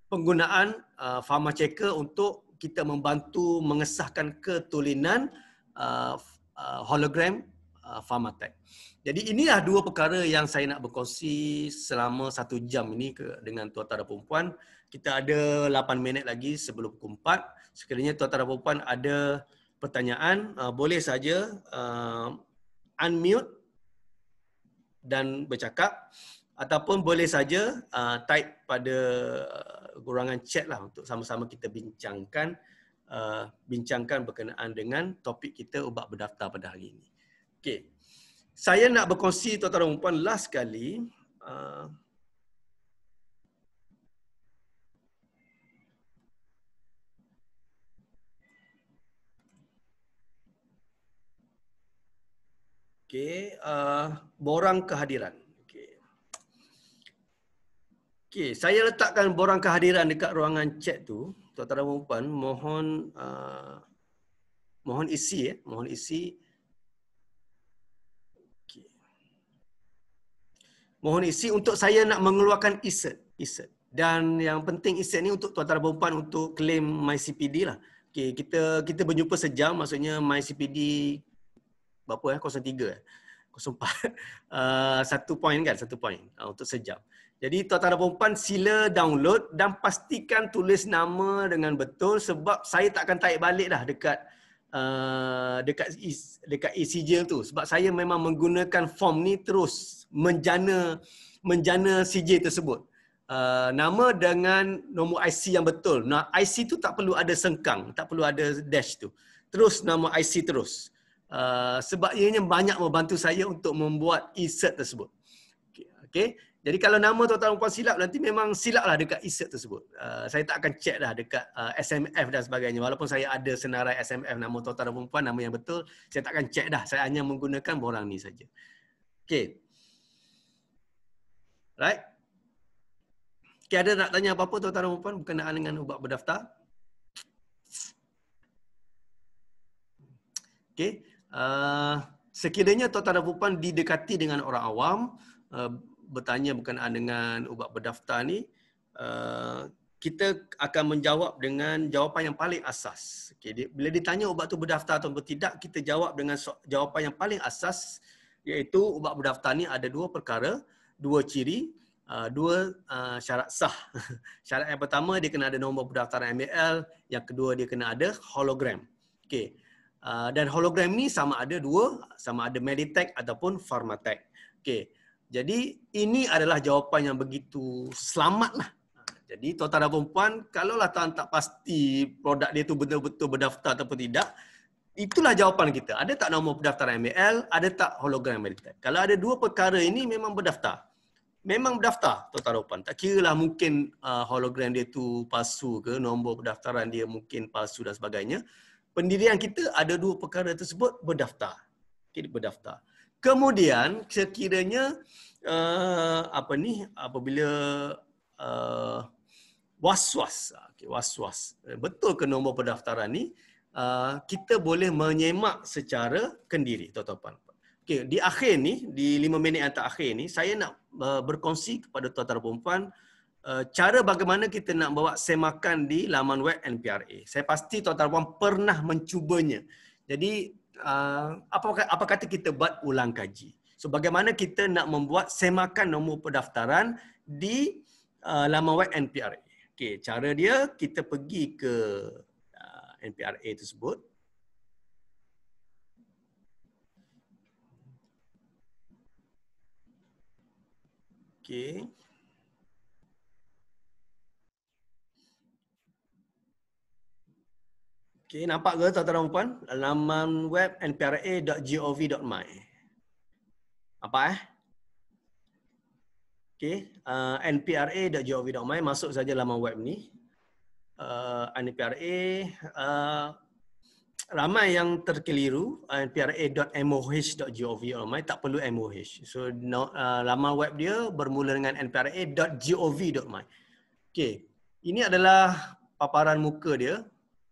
penggunaan pharma checker untuk kita membantu mengesahkan ketulinan hologram Pharmatech. Jadi inilah dua perkara yang saya nak berkongsi selama 1 jam ini dengan tuan-tuan dan puan. Kita ada 8 minit lagi sebelum pukul 4. Sekiranya tuan-tuan dan puan ada pertanyaan, boleh saja unmute dan bercakap, ataupun boleh saja type pada gurangan chat lah untuk sama-sama kita bincangkan berkenaan dengan topik kita ubat berdaftar pada hari ini. Okey. Saya nak berkongsi tuan-tuan dan puan last sekali. Okey, borang kehadiran. Okey, saya letakkan borang kehadiran dekat ruangan chat tu. Tuan-tuan dan puan, mohon isi mohon isi. Okey. Mohon isi untuk saya nak mengeluarkan e-cert. Dan yang penting e-cert ni untuk tuan-tuan dan puan untuk claim MyCPD lah. Okey, kita berjumpa sejam, maksudnya MyCPD berapa 03 04 1 poin kan, 1 poin untuk sejam. Jadi tuan-tuan dan puan sila download dan pastikan tulis nama dengan betul, sebab saya tak akan tarik balik dah dekat e-sijil tu, sebab saya memang menggunakan form ni terus menjana sijil tersebut. Nama dengan nombor IC yang betul. Nah, IC tu tak perlu ada sengkang, tak perlu ada dash tu. Terus nama IC terus. Sebab ianya banyak membantu saya untuk membuat e-cert tersebut. Okey. Jadi kalau nama tuan-tuan dan puan silap, nanti memang silaplah dekat e-cert tersebut. Saya tak akan check dah dekat SMF dan sebagainya. Walaupun saya ada senarai SMF nama tuan-tuan dan puan, nama yang betul, saya tak akan check dah. Saya hanya menggunakan borang ni saja. Okey. Right? Okey, ada nak tanya apa-apa tuan-tuan dan puan berkenaan dengan ubat berdaftar? Okey. Sekiranya tuan-tuan dan puan didekati dengan orang awam, bertanya berkenaan dengan ubat berdaftar ni, kita akan menjawab dengan jawapan yang paling asas. Okay, bila ditanya ubat tu berdaftar atau tidak, kita jawab dengan jawapan yang paling asas, iaitu ubat berdaftar ni ada dua perkara, dua ciri, dua syarat sah. Syarat yang pertama, dia kena ada nombor pendaftaran MAL, yang kedua dia kena ada hologram. Okay. Dan hologram ni sama ada dua, sama ada Meditech ataupun Pharmatech. Okay. Jadi ini adalah jawapan yang begitu selamat lah. Jadi tuan-tuan dan puan, kalaulah tuan tak pasti produk dia tu betul-betul berdaftar ataupun tidak, itulah jawapan kita. Ada tak nombor pendaftaran MAL, ada tak hologram Meditech. Kalau ada dua perkara ini memang berdaftar. Memang berdaftar tuan-tuan dan puan. Tak kiralah mungkin hologram dia tu palsu ke, nombor pendaftaran dia mungkin palsu dan sebagainya. Pendirian kita ada dua perkara tersebut berdaftar. Okay, berdaftar. Kemudian sekiranya apabila was-was, betul ke nombor pendaftaran ni, kita boleh menyemak secara kendiri, tuan-tuan. Okay, di akhir ni, di 5 minit yang terakhir ni, saya nak berkongsi kepada tuan-tuan dan puan cara bagaimana kita nak bawa semakan di laman web NPRA. Saya pasti tuan-tuan dan puan pernah mencubanya. Jadi apa kata kita buat ulang kaji. So bagaimana kita nak membuat semakan nombor pendaftaran di laman web NPRA. Okey, cara dia kita pergi ke NPRA tersebut. Okey. Okey, nampak ke tuan-tuan dan puan? Laman web npra.gov.my. Apa Okey, npra.gov.my, masuk saja laman web ni. NPRA, ramai yang terkeliru, npra.moh.gov.my, tak perlu MOH. So laman web dia bermula dengan npra.gov.my. Okey, ini adalah paparan muka dia,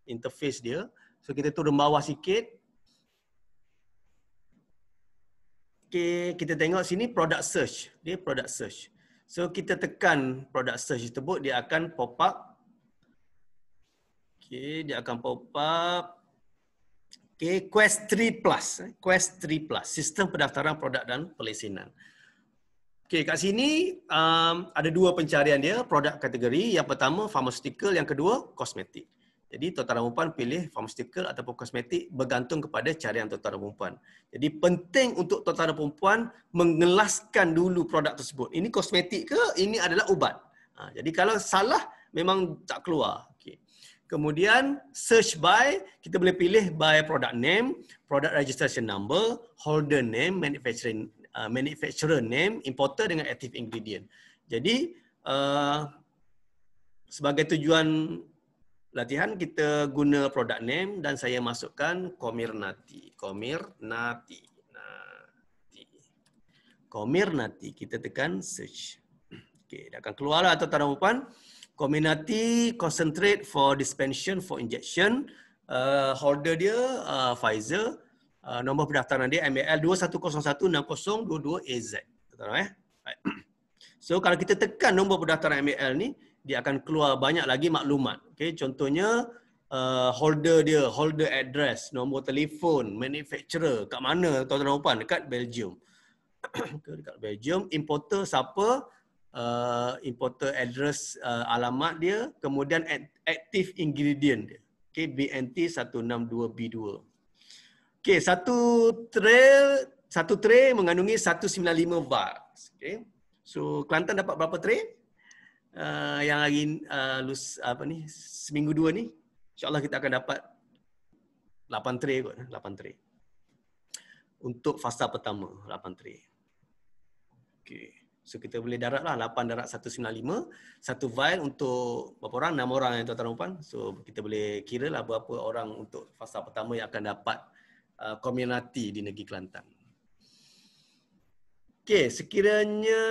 interface dia. So kita turun bawah sikit. Okey, kita tengok sini product search. Dia product search. So kita tekan product search tersebut, dia akan pop up. Okey, dia akan pop up. Okey, Quest 3 Plus. Quest 3 Plus, sistem pendaftaran produk dan pelesenan. Okey, kat sini ada dua pencarian dia, produk kategori. Yang pertama pharmaceutical, yang kedua kosmetik. Jadi tuan-tuan dan puan pilih pharmaceutical ataupun kosmetik bergantung kepada carian tuan-tuan dan puan. Jadi penting untuk tuan-tuan dan puan mengelaskan dulu produk tersebut. Ini kosmetik ke? Ini adalah ubat. Jadi kalau salah memang tak keluar. Okay. Kemudian search by, kita boleh pilih by product name, product registration number, holder name, manufacturer name, importer dengan active ingredient. Jadi sebagai tujuan latihan kita guna product name dan saya masukkan Comirnaty. Comirnaty. Kita tekan search. Okey, dia akan keluarlah tuan-tuan dan puan. Comirnaty concentrate for suspension for injection. Holder dia Pfizer. Nombor pendaftaran dia MAL 21016022AZ. Betul So kalau kita tekan nombor pendaftaran MAL ni, dia akan keluar banyak lagi maklumat. Okay, contohnya holder dia, holder address, nombor telefon, manufacturer, kat mana tuan-tuan dan puan? Dekat Belgium. Dekat Belgium. Importer siapa? Importer address, alamat dia, kemudian active ingredient dia. Okay, BNT 162B2. Okay, satu tray mengandungi 195 vials. Okay. So Kelantan dapat berapa tray? Yang lagi seminggu dua ni, insyaAllah kita akan dapat 8 tray kot. 8 tray. Untuk fasa pertama, 8 tray. Okay. So kita boleh darat lah 8 darat 195. Satu vial untuk berapa orang? 6 orang yang tuan-tuan dan puan. So kita boleh kira lah berapa orang untuk fasa pertama yang akan dapat Comirnaty di negeri Kelantan. Okay, sekiranya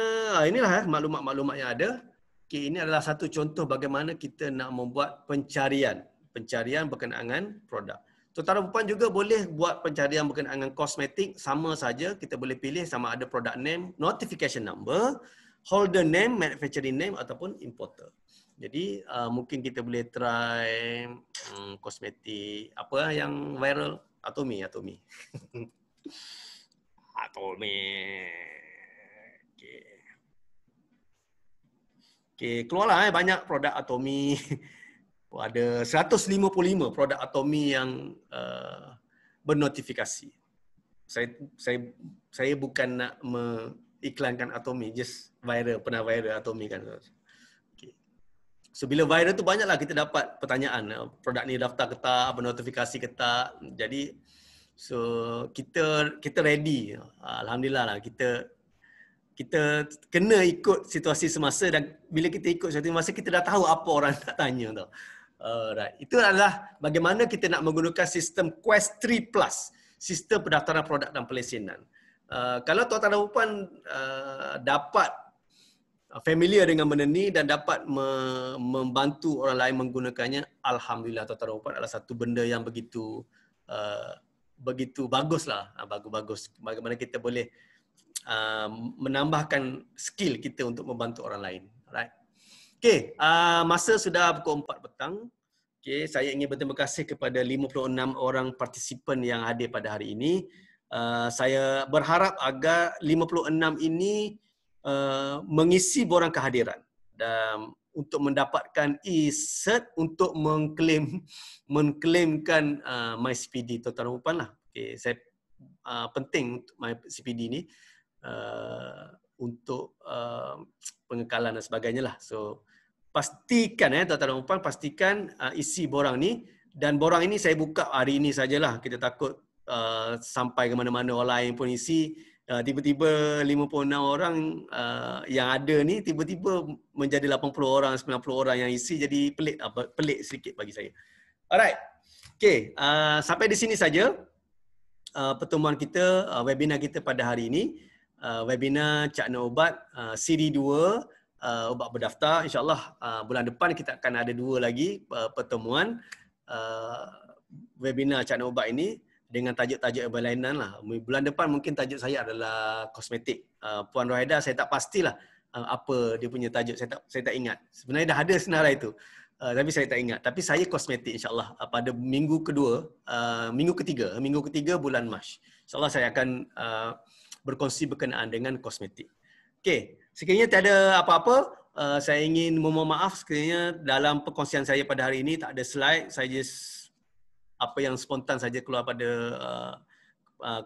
inilah maklumat-maklumat yang ada. Okay, ini adalah satu contoh bagaimana kita nak membuat pencarian berkenaan dengan produk. Tuan-tuan dan puan juga boleh buat pencarian berkenaan dengan kosmetik, sama saja. Kita boleh pilih sama ada product name, notification number, holder name, manufacturing name ataupun importer. Jadi mungkin kita boleh try kosmetik apa yang viral, Atomy. Atomy. Okay, keluarlah banyak produk Atomy. Ada 155 produk Atomy yang bernotifikasi. Saya bukan nak mengiklankan Atomy, just viral, pernah viral Atomy kan. Okay. So bila viral tu banyaklah kita dapat pertanyaan, produk ni daftar ke tak, bernotifikasi ke tak. Jadi so kita ready. Alhamdulillah lah, kita kena ikut situasi semasa, dan bila kita ikut situasi semasa kita dah tahu apa orang nak tanya tau. Right. Itu adalah bagaimana kita nak menggunakan sistem Quest 3 Plus, sistem pendaftaran produk dan pelesenan. Kalau tuan-tuan dan puan dapat familiar dengan benda ni dan dapat membantu orang lain menggunakannya, alhamdulillah tuan-tuan dan puan, adalah satu benda yang begitu baguslah, bagus. Bagaimana kita boleh menambahkan skill kita untuk membantu orang lain. Right. Okey, masa sudah pukul 4 petang. Okey, saya ingin berterima kasih kepada 56 orang partisipan yang hadir pada hari ini. Saya berharap agar 56 ini mengisi borang kehadiran dan untuk mendapatkan e-cert untuk mengklaimkan MyCPD tuan-tuan dan puan lah. Okay, saya penting untuk MyCPD ni untuk pengekalan dan sebagainya lah. So pastikan tuan-tuan dan puan, pastikan isi borang ni, dan borang ini saya buka hari ini sajalah. Kita takut sampai ke mana-mana orang lain pun isi, tiba-tiba 56 orang yang ada ni tiba-tiba menjadi 80 orang, 90 orang yang isi, jadi pelik sedikit bagi saya. Alright. Okay, sampai di sini saja pertemuan kita, webinar kita pada hari ini. Webinar Cakna Ubat siri 2, ubat berdaftar. InsyaAllah bulan depan kita akan ada 2 lagi pertemuan webinar Cakna Ubat ini dengan tajuk-tajuk yang berlainan lah. Bulan depan mungkin tajuk saya adalah kosmetik. Puan Rohaida saya tak pastilah apa dia punya tajuk, saya tak ingat. Sebenarnya dah ada senarai itu. Tapi saya tak ingat. Tapi saya kosmetik insyaAllah pada minggu ketiga bulan Mac. InsyaAllah saya akan berkongsi berkenaan dengan kosmetik. Okey, sekiranya tiada apa-apa, saya ingin memohon maaf sekiranya dalam perkongsian saya pada hari ini tak ada slide. Saya just apa yang spontan saja keluar pada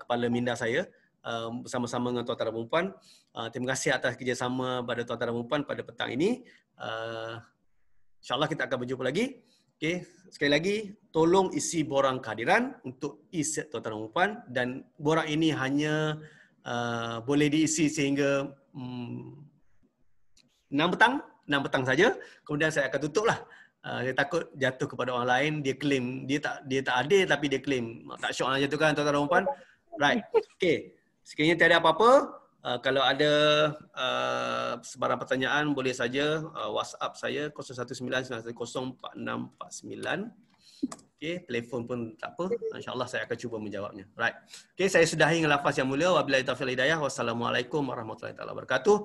kepala minda saya bersama-sama dengan tuan-tuan dan puan. Terima kasih atas kerjasama pada tuan-tuan dan puan pada petang ini. InsyaAllah kita akan berjumpa lagi. Okay. Sekali lagi, tolong isi borang kehadiran untuk e-cert tuan-tuan dan puan, dan borang ini hanya boleh diisi sehingga 6 petang saja. Kemudian saya akan tutuplah. Dia takut jatuh kepada orang lain, dia claim dia tak adil tapi dia claim. Tak syok nak jatuhkan tuan-tuan dan puan. Right. Okey. Sekiranya tiada apa-apa, kalau ada sebarang pertanyaan boleh saja WhatsApp saya 0199104649. Okey, telefon pun tak apa. InsyaAllah saya akan cuba menjawabnya. Right. Okey, saya sudahi dengan lafaz yang mulia. Wabillahi taufiq wal hidayah. Wassalamualaikum warahmatullahi wabarakatuh.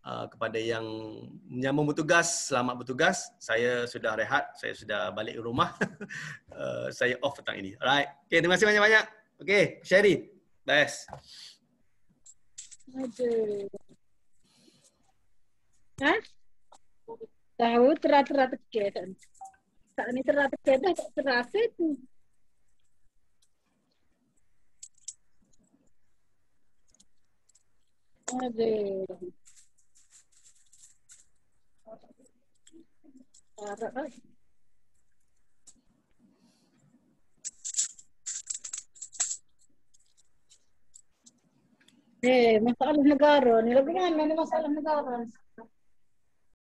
Kepada yang menyambung bertugas, selamat bertugas. Saya sudah rehat, saya sudah balik ke rumah. Saya off petang ini. Alright. Okay, terima kasih banyak-banyak. Okay, Sherry. Best. Aduh. Hah? Tahu terat-terat kek. Tak ni terat kek dah tak terasa tu. Aduh. Harap lah. Masalah negara ni. Bagaimana ni masalah negara?